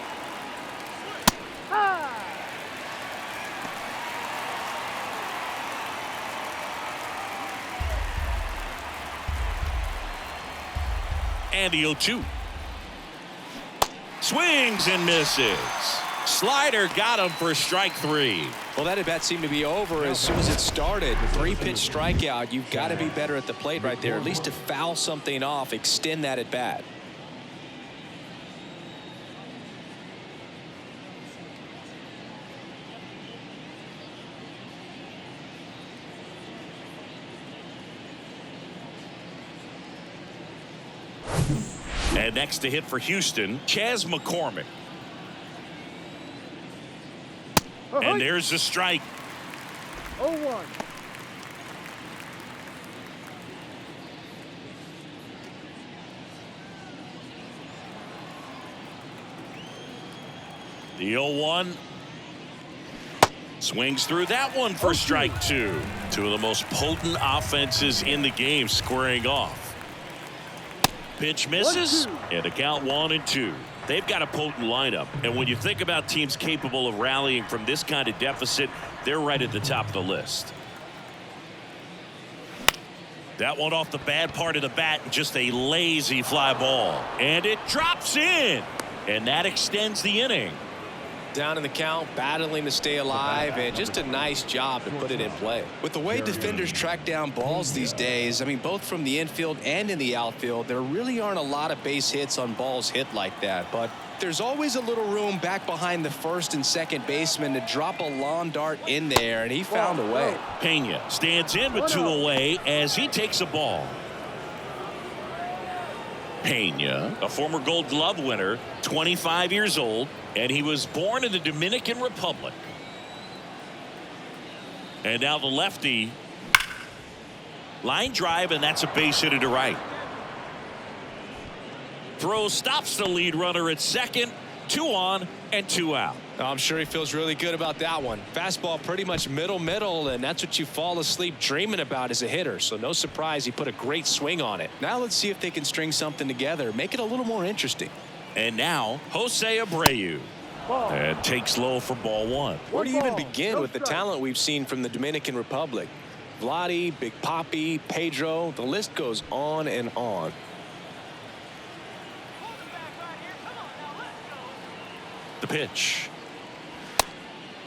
And the 0-2. Swings and misses. Slider got him for strike 3. Well, that at bat seemed to be over as soon as it started. 3-pitch strikeout. You've got to be better at the plate right there, at least to foul something off, extend that at bat. And next to hit for Houston, Chas McCormick. And there's the strike. 0-1. The 0-1. Swings through that one for strike 2. 2 of the most potent offenses in the game squaring off. Pitch misses, and the count 1-2. They've got a potent lineup, and when you think about teams capable of rallying from this kind of deficit, they're right at the top of the list. That one off the bad part of the bat, just a lazy fly ball, and it drops in, and that extends the inning. Down in the count, battling to stay alive, and just a nice job to put it in play. With the way defenders track down balls these days, I mean, both from the infield and in the outfield, there really aren't a lot of base hits on balls hit like that. But there's always a little room back behind the first and second baseman to drop a lawn dart in there, and he found a way. Pena stands in with 2 away as he takes a ball. Pena, a former Gold Glove winner, 25 years old, and he was born in the Dominican Republic. And now the lefty. Line drive, and that's a base hit to right. Throw stops the lead runner at second. 2 on and 2 out. I'm sure he feels really good about that one. Fastball pretty much middle, and that's what you fall asleep dreaming about as a hitter. So no surprise he put a great swing on it. Now let's see if they can string something together, make it a little more interesting. And now Jose Abreu. And takes low for ball 1. Where do you even begin with the talent we've seen from the Dominican Republic? Vladdy, Big Papi, Pedro. The list goes on and on. The pitch.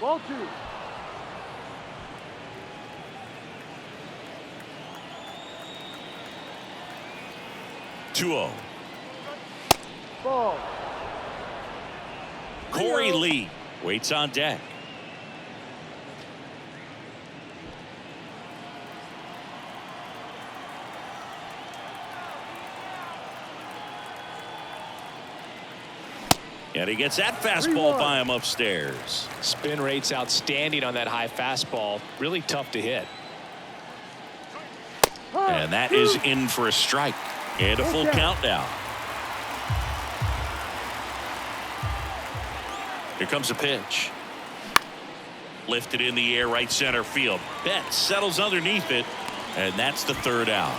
Ball 2. 2-0. Ball. Corey Lee waits on deck. And he gets that fastball by him upstairs. Spin rate's outstanding on that high fastball. Really tough to hit. And that is in for a strike. And a full count now. Here comes a pitch. Lifted in the air, right center field. Betts settles underneath it, and that's the third out.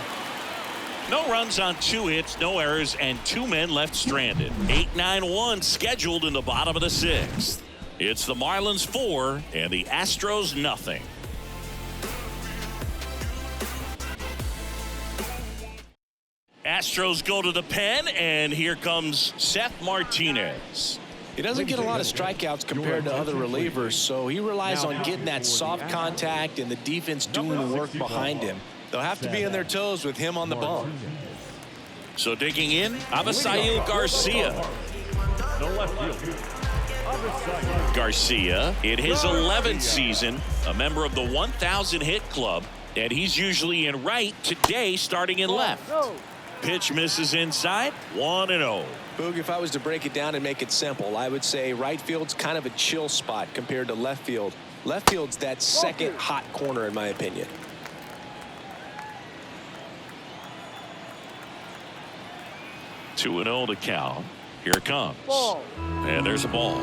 No runs on 2 hits, no errors, and 2 men left stranded. 8-9-1 scheduled in the bottom of the 6th. It's the Marlins 4 and the Astros nothing. Astros go to the pen, and here comes Seth Martinez. He doesn't get a lot of strikeouts compared to other relievers, so he relies on getting that soft contact and the defense doing the work behind him. They'll have to be on their toes with him on the bump. So digging in, Avisail Garcia. No left field. Garcia, in his 11th season, a member of the 1,000 hit club, and he's usually in right, today starting in left. Pitch misses inside, 1-0. Boog, if I was to break it down and make it simple, I would say right field's kind of a chill spot compared to left field. Left field's that second hot corner in my opinion. Two and 0 to count. Here it comes. Ball. And there's a ball.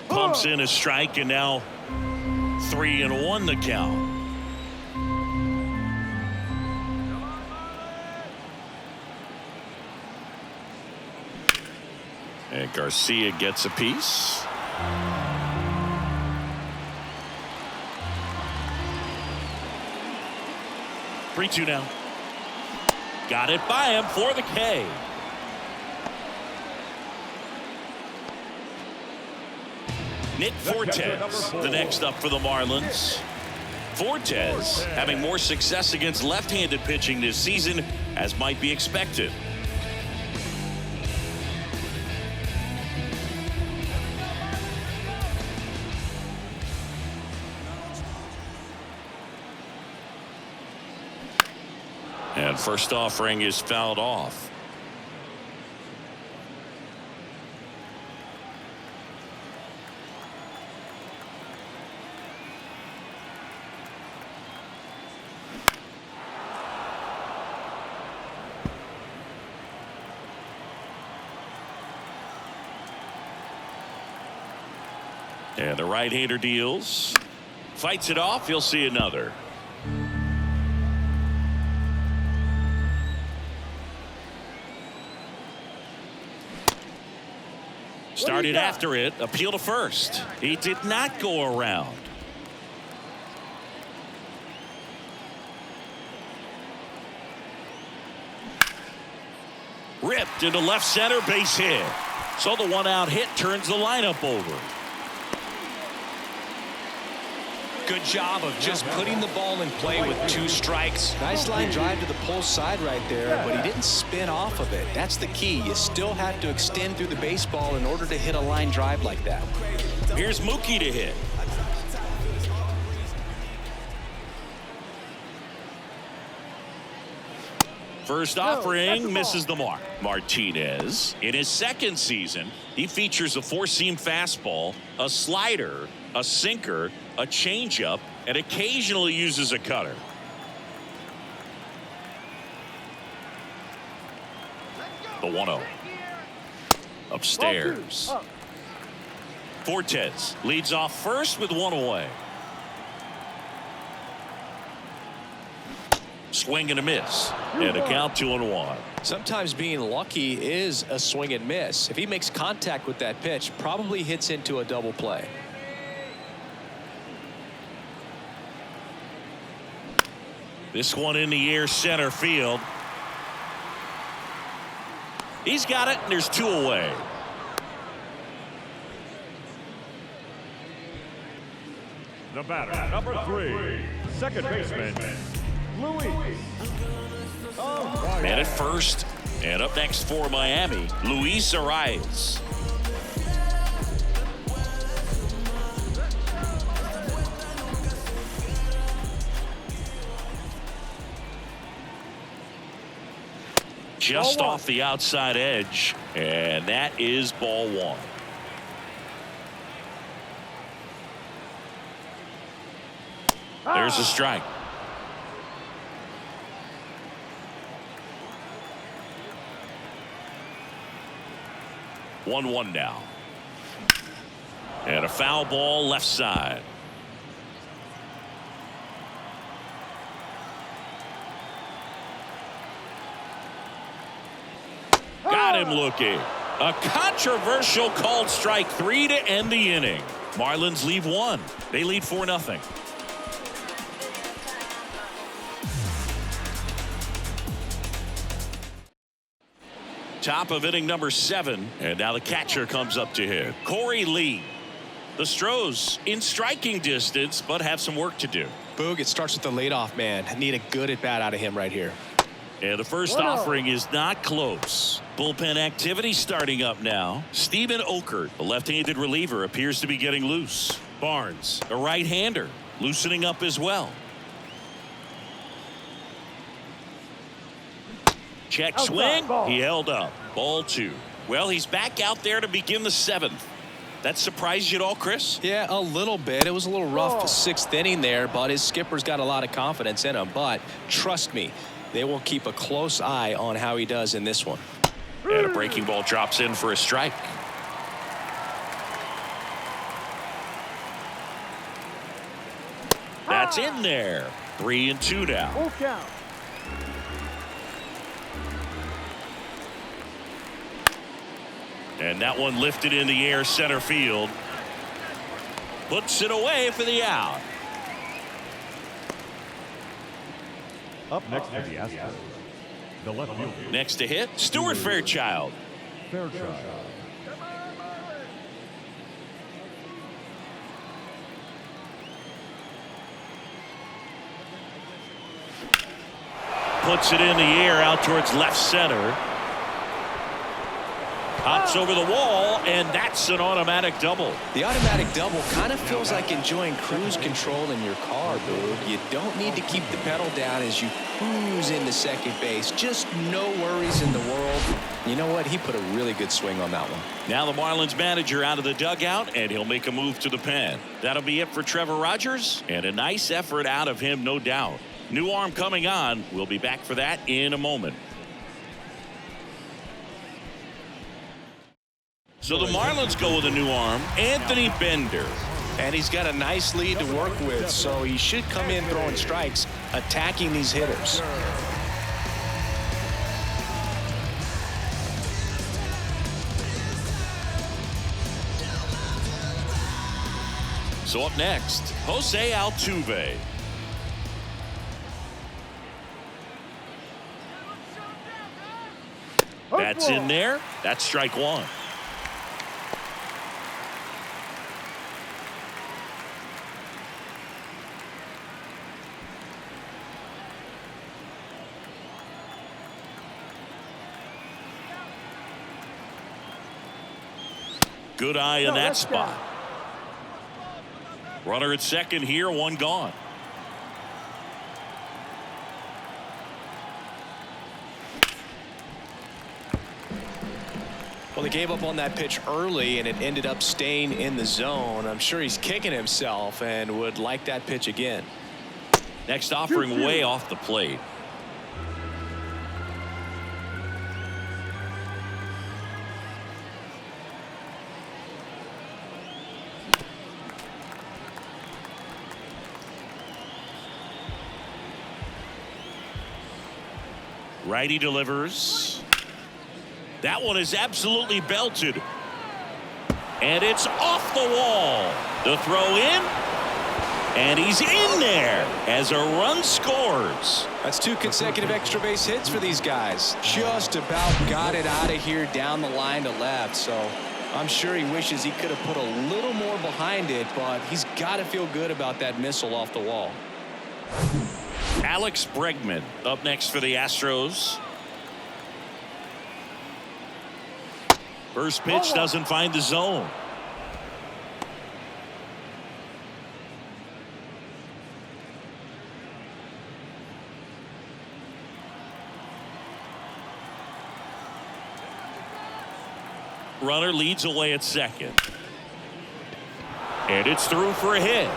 Pumps in a strike, and now 3-1 the count. And Garcia gets a piece. 3-2 now. Got it by him for the K. Nick Fortes, the next up for the Marlins. Fortes having more success against left-handed pitching this season, as might be expected. And first offering is fouled off. And the right-hander deals. Fights it off. You'll see another. Started after it. Appeal to first. He did not go around. Ripped into left center, base hit. So the one-out hit turns the lineup over. Good job of just putting the ball in play with 2 strikes. Nice line drive to the pull side right there, but he didn't spin off of it. That's the key. You still have to extend through the baseball in order to hit a line drive like that. Here's Mookie to hit. First offering misses the mark. Martinez, in his 2nd season, he features a 4-seam fastball, a slider, a sinker, a changeup, and occasionally uses a cutter. The 1-0. Upstairs. Fortes leads off first with 1 away. Swing and a miss. And a count 2-1. Sometimes being lucky is a swing and miss. If he makes contact with that pitch, probably hits into a double play. This one in the air center field. He's got it, and there's 2 away. The batter, number 3, second baseman, Luis. Man at first, and up next for Miami, Luis Arias. Just off the outside edge, and that is ball 1. There's a strike. One now. And a foul ball left side. Got him looking. A controversial called strike 3 to end the inning. Marlins leave 1. They lead 4-0. Top of inning number 7, and now the catcher comes up to hit. Corey Lee. The Stros in striking distance, but have some work to do. Boog, it starts with the leadoff man. Need a good at bat out of him right here. And the first offering is not close. Bullpen activity starting up now. Steven Okert, a left-handed reliever, appears to be getting loose. Barnes, a right-hander, loosening up as well. Check swing. He held up. Ball 2. Well, he's back out there to begin the 7th. That surprised you at all, Chris? Yeah, a little bit. It was a little rough 6th inning there, but his skipper's got a lot of confidence in him. But trust me, they will keep a close eye on how he does in this one. And a breaking ball drops in for a strike. That's in there. 3-2 now. Full count. And that one lifted in the air center field. Puts it away for the out. Up next for the Astros, the left fielder, Next to hit, Stuart Fairchild. Fairchild. Puts it in the air out towards left center. Hops over the wall, and that's an automatic double. The automatic double kind of feels like enjoying cruise control in your car, Boog. You don't need to keep the pedal down as you cruise into second base. Just no worries in the world. You know what? He put a really good swing on that one. Now the Marlins manager out of the dugout, and he'll make a move to the pen. That'll be it for Trevor Rogers, and a nice effort out of him, no doubt. New arm coming on. We'll be back for that in a moment. So the Marlins go with a new arm, Anthony Bender. And he's got a nice lead to work with, so he should come in throwing strikes, attacking these hitters. So up next, Jose Altuve. That's in there. That's strike 1. Good eye in that spot. Runner at second here, 1 gone. Well, they gave up on that pitch early, and it ended up staying in the zone. I'm sure he's kicking himself and would like that pitch again. Next offering way off the plate. Righty delivers. That one is absolutely belted. And it's off the wall. The throw in. And he's in there as a run scores. That's 2 consecutive extra base hits for these guys. Just about got it out of here down the line to left. So I'm sure he wishes he could have put a little more behind it, but he's got to feel good about that missile off the wall. Alex Bregman up next for the Astros. First pitch doesn't find the zone. Runner leads away at second. And it's through for a hit.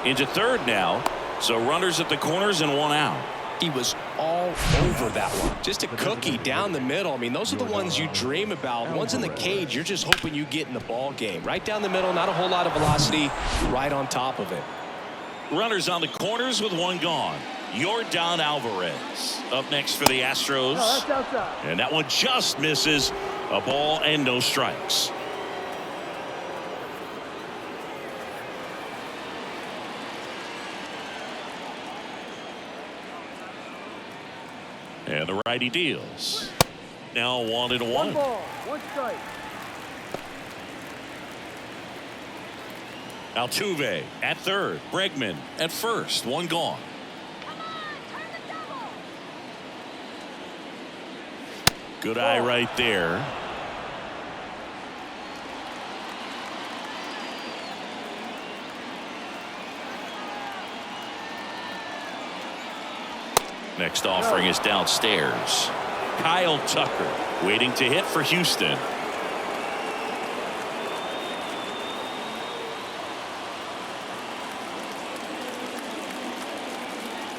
Into third now. So runners at the corners and 1 out. He was all over that one. Just a cookie down the middle. I mean, those are the ones you dream about. Ones in the cage, you're just hoping you get in the ball game. Right down the middle, not a whole lot of velocity, right on top of it. Runners on the corners with 1 gone. Yordan Alvarez up next for the Astros. That's outside. And that one just misses. A ball and no strikes. And the righty deals. Now 1-1. 1 ball, 1 strike. Altuve at third. Bregman at first. 1 gone. Good eye right there. Next offering is downstairs. Kyle Tucker waiting to hit for Houston.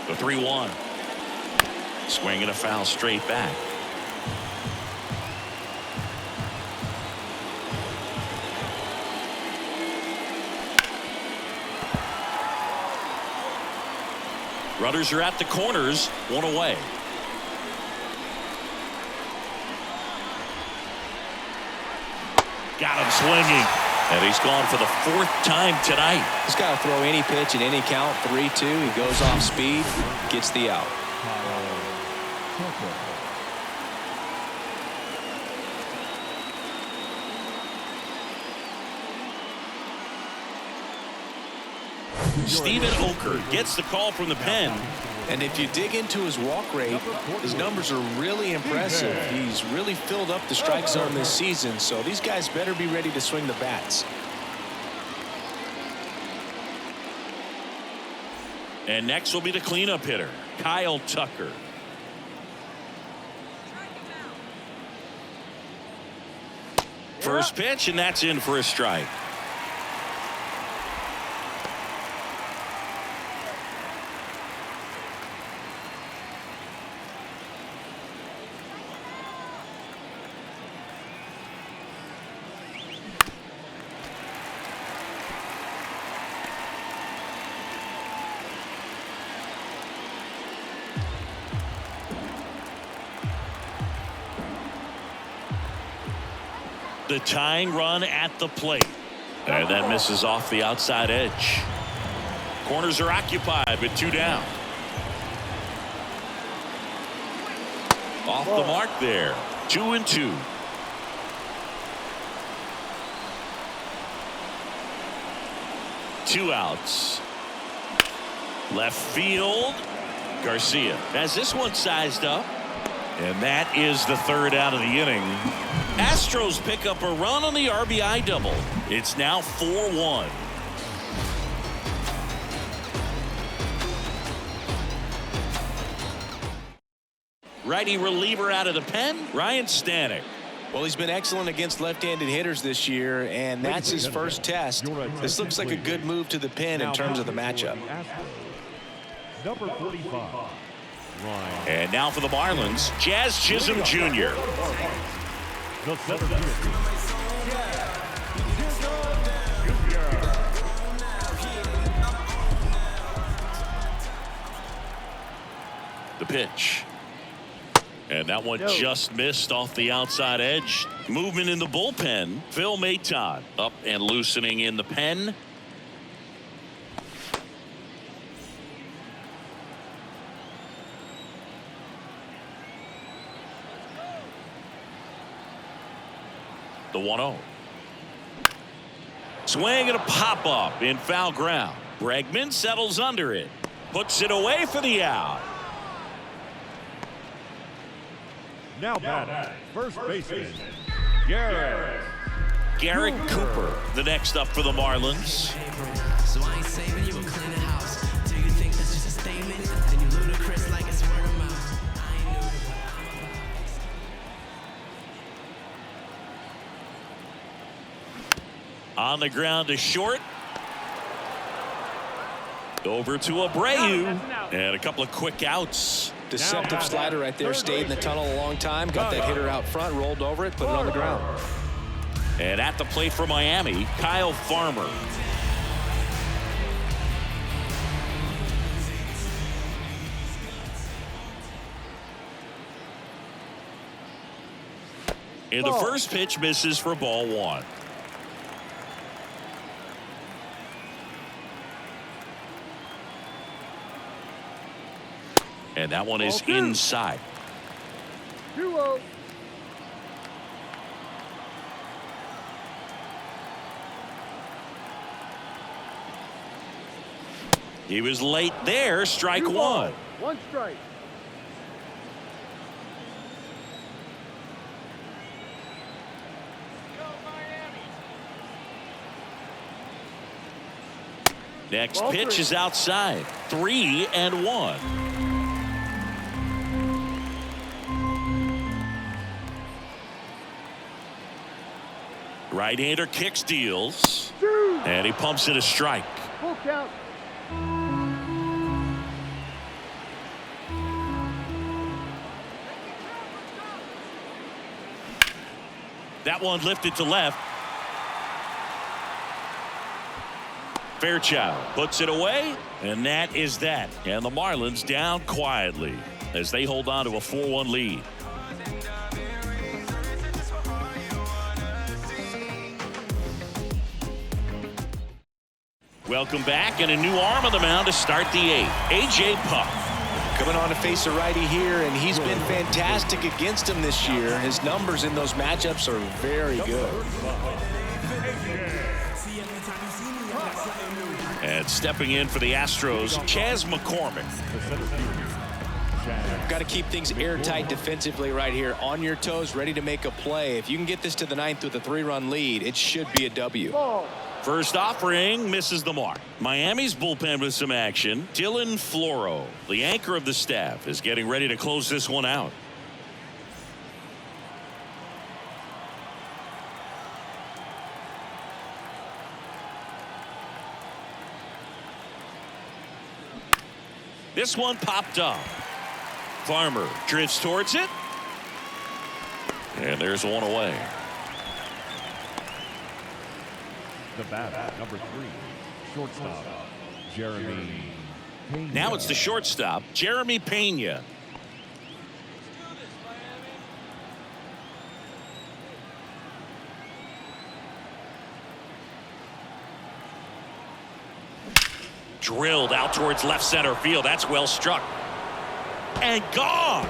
The 3-1. Swing and a foul straight back. Runners are at the corners, 1 away. Got him swinging. And he's gone for the 4th time tonight. He's got to throw any pitch in any count. 3-2. He goes off speed, gets the out. Steven Oker gets the call from the pen. And if you dig into his walk rate, his numbers are really impressive. He's really filled up the strike zone this season, so these guys better be ready to swing the bats. And next will be the cleanup hitter, Kyle Tucker. First pitch, and that's in for a strike. The tying run at the plate. And that misses off the outside edge. Corners are occupied with 2 down. Off the mark there. 2-2. Two outs. Left field. Garcia has this one sized up. And that is the 3rd out of the inning. Astros pick up a run on the RBI double. It's now 4-1. Righty reliever out of the pen, Ryan Stanek. Well, he's been excellent against left-handed hitters this year, and that's his first test. This looks like a good move to the pen in terms of the matchup. Number 45. And now for the Marlins, Jazz Chisholm Jr. The center fielder. The pitch. And that one just missed off the outside edge. Movement in the bullpen. Phil Maton up and loosening in the pen. The 1-0. Swing and a pop up in foul ground. Bregman settles under it. Puts it away for the out. Now batting, first baseman, Garrett Cooper, the next up for the Marlins. So I ain't saving you a cleaning house. Do you think that's just a statement? Then you ludicrous like it's word of mouth. I ain't new, but I'm On the ground to short. Over to Abreu. And a couple of quick outs. Deceptive slider right there. Stayed in the tunnel a long time. Got that hitter out front. Rolled over it. Put it on the ground. And at the plate for Miami, Kyle Farmer. And the first pitch misses for ball one. And that one is inside. 2-0. He was late there. Strike 2 one. balls, 1 strike. Next Ball pitch 3. is outside. 3-1. Right-hander kicks, deals, 2. and he pumps it a strike. Full count. That one lifted to left. Fairchild puts it away, and that is that. And the Marlins down quietly as they hold on to a 4-1 lead. Welcome back, and a new arm on the mound to start the 8th. A.J. Puck. Coming on to face a righty here, and he's been fantastic against him this year. His numbers in those matchups are very good. And stepping in for the Astros, Chas McCormick. Got to keep things airtight defensively right here. On your toes, ready to make a play. If you can get this to the 9th with a 3-run lead, it should be a W. Ball. First offering misses the mark. Miami's bullpen with some action. Dylan Floro, the anchor of the staff, is getting ready to close this one out. This one popped up. Farmer drifts towards it. And there's one away. The batter, number 3, shortstop, Jeremy Pena. Now it's the shortstop, Jeremy Pena. Drilled out towards left center field. That's well struck. And gone.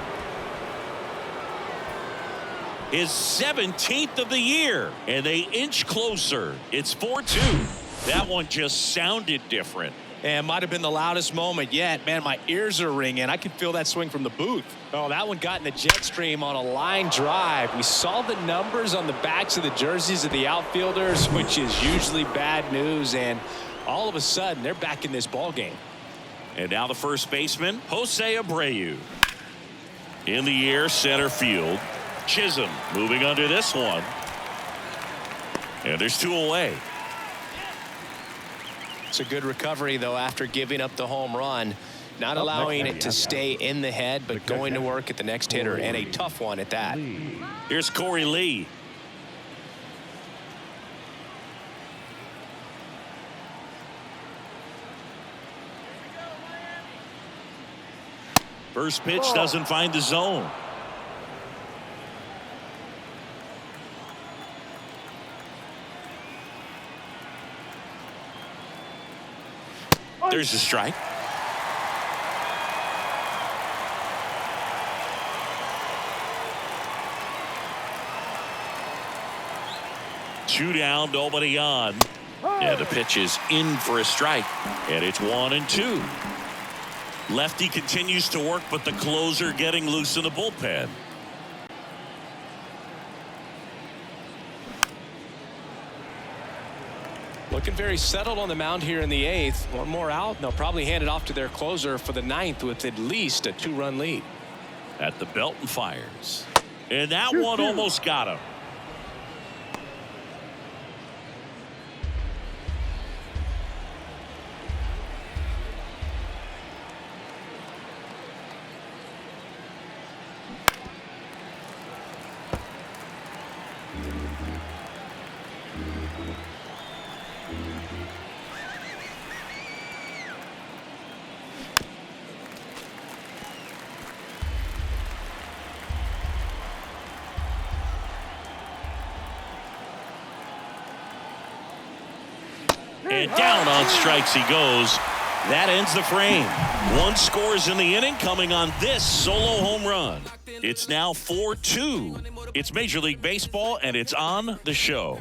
His 17th of the year, and they inch closer. It's 4-2. That one just sounded different. And might have been the loudest moment yet. Man, my ears are ringing. I could feel that swing from the booth. Oh, that one got in the jet stream on a line drive. We saw the numbers on the backs of the jerseys of the outfielders, which is usually bad news. And all of a sudden, they're back in this ball game. And now the first baseman, Jose Abreu. In the air, center field. Chisholm moving under this one. And there's 2 away. It's a good recovery, though, after giving up the home run. Not allowing it to stay in the head, but going to work at the next hitter, and a tough one at that. Here's Corey Lee. First pitch doesn't find the zone. There's a strike. Two down, nobody on. And the pitch is in for a strike. And it's 1-2. Lefty continues to work, but the closer getting loose in the bullpen. Looking very settled on the mound here in the 8th. One more out, and they'll probably hand it off to their closer for the 9th with at least a 2-run lead. At the belt and fires. And that one almost got him. And down on strikes he goes. That ends the frame. One scores in the inning coming on this solo home run. It's now 4-2. It's Major League Baseball, and it's on the show.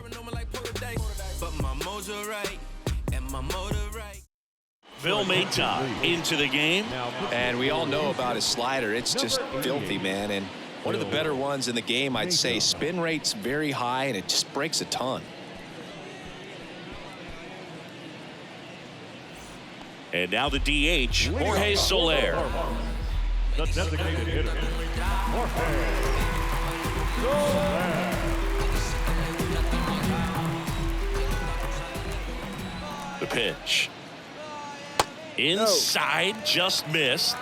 Phil Maytop into the game. And we all know about his slider. It's just filthy, man. And one of the better ones in the game, I'd say. Spin rate's very high, and it just breaks a ton. And now the DH, Jorge Soler. The designated hitter, Jorge Soler. The pitch. Inside, just missed.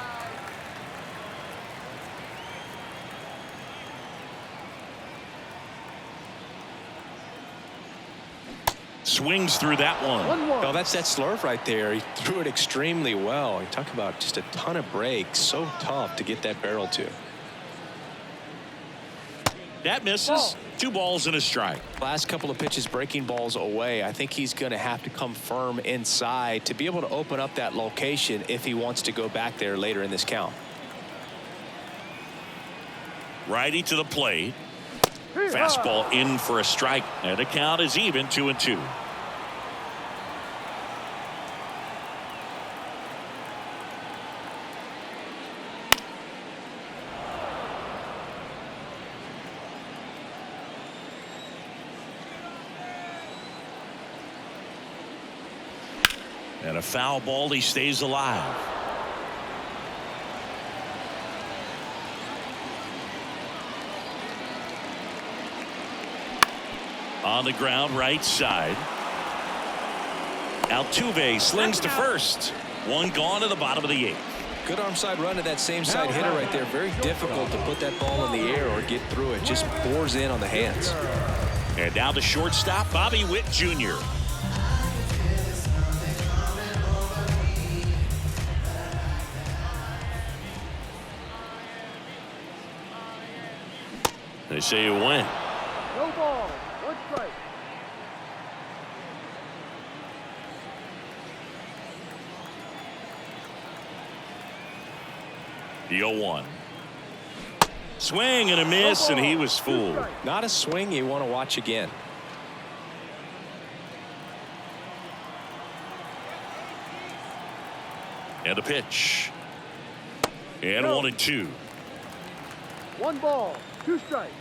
Swings through that one. Oh, that's that slurve right there. He threw it extremely well. You talk about just a ton of breaks. So tough to get that barrel to. That misses. 2 balls and a strike. Last couple of pitches breaking balls away. I think he's going to have to come firm inside to be able to open up that location if he wants to go back there later in this count. Righty to the plate. Fastball in for a strike, and the count is even 2-2. And a foul ball, he stays alive. On the ground, right side. Altuve slings to first. One gone to the bottom of the 8th. Good arm side run to that same side hitter right there. Very difficult to put that ball in the air or get through it. Just bores in on the hands. And now the shortstop, Bobby Witt Jr. They say you win. No ball. 1 strike. The 0-1. Swing and a miss, and he was fooled. Not a swing you want to watch again. And a pitch. And 1-2. 1 ball. 2 strikes.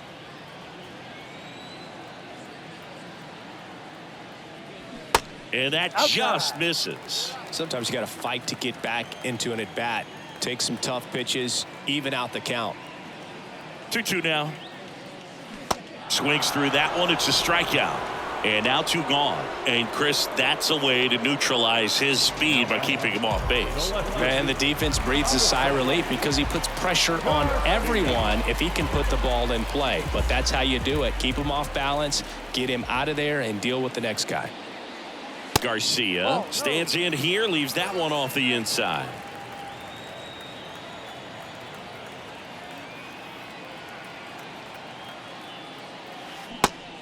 And that just misses. Sometimes you got to fight to get back into an at-bat. Take some tough pitches, even out the count. 2-2 now. Swings through that one. It's a strikeout. And now 2 gone. And Chris, that's a way to neutralize his speed by keeping him off base. And the defense breathes a sigh of relief because he puts pressure on everyone if he can put the ball in play. But that's how you do it. Keep him off balance, get him out of there, and deal with the next guy. Garcia stands in here, leaves that one off the inside.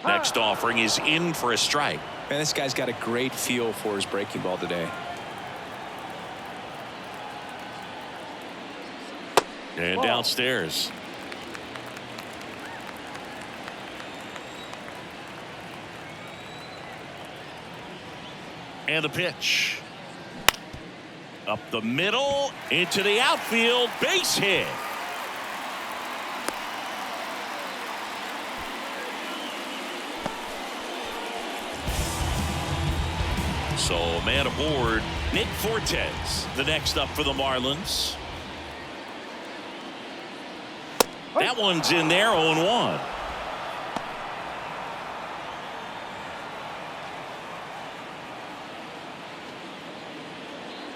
Next offering is in for a strike. Man, this guy's got a great feel for his breaking ball today. And downstairs. And the pitch. Up the middle, into the outfield, base hit. So a man aboard, Nick Fortes, the next up for the Marlins. That one's in there, 0-1.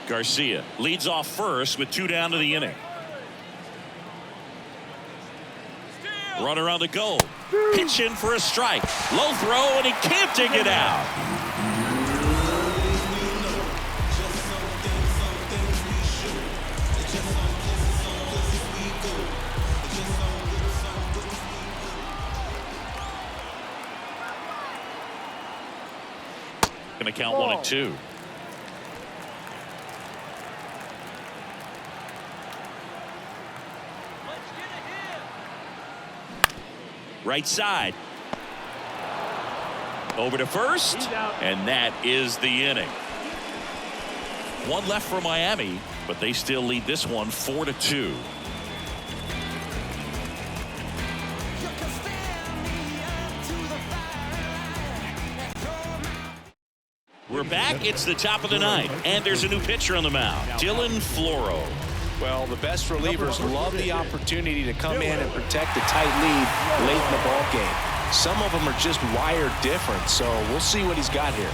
Garcia leads off first with 2 down to the inning. Runner on the go. Pitch in for a strike. Low throw, and he can't dig it out. Going to count 1-2. Right side. Over to first, and that is the inning. 1 left for Miami, but they still lead this one 4-2. We're back. It's the top of the 9th, and there's a new pitcher on the mound, Dylan Floro. Well, the best relievers love the opportunity to come in and protect a tight lead late in the ball game. Some of them are just wired different, so we'll see what he's got here.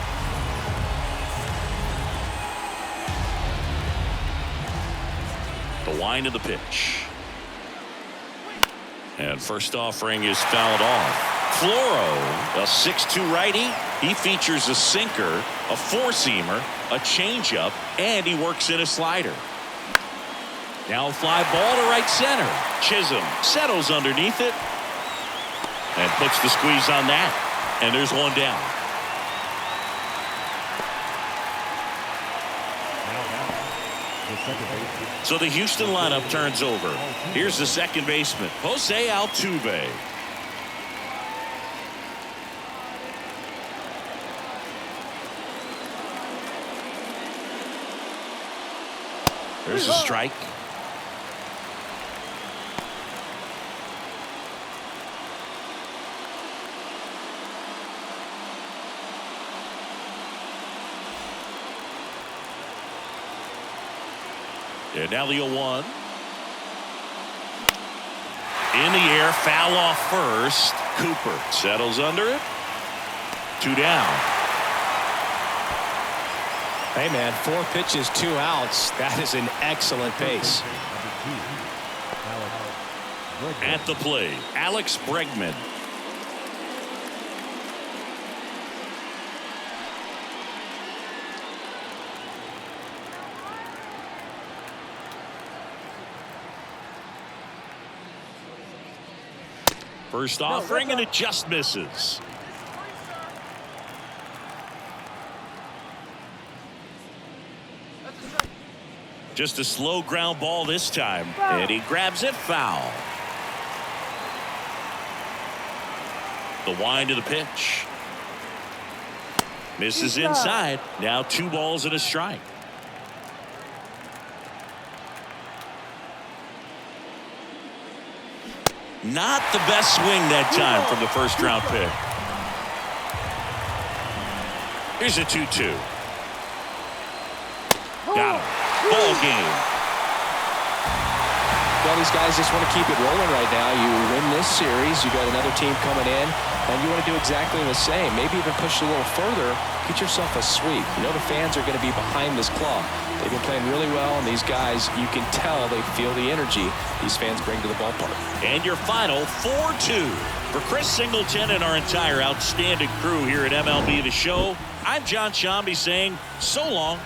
The wind of the pitch. And first offering is fouled off. Floro, a 6'2" righty. He features a sinker, a four-seamer, a changeup, and he works in a slider. Now fly ball to right center. Chisholm settles underneath it and puts the squeeze on that. And there's 1 down. So the Houston lineup turns over. Here's the second baseman, Jose Altuve. There's a strike. And now the 0-1. In the air, foul off first. Cooper settles under it. 2 down. Hey, man, 4 pitches, 2 outs. That is an excellent pace. At the plate, Alex Bregman. First offering, and it just misses. Just a slow ground ball this time, and he grabs it foul. The wind of the pitch. Misses inside. Now 2 balls and a strike. Not the best swing that time from the first round pick. Here's a 2-2. Got him. Ball game. Well, these guys just want to keep it rolling right now. You win this series, you got another team coming in, and you want to do exactly the same. Maybe even push a little further, get yourself a sweep. You know the fans are going to be behind this club. They've been playing really well, and these guys, you can tell they feel the energy these fans bring to the ballpark. And your final 4-2. For Chris Singleton and our entire outstanding crew here at MLB The Show, I'm John Shambi saying so long.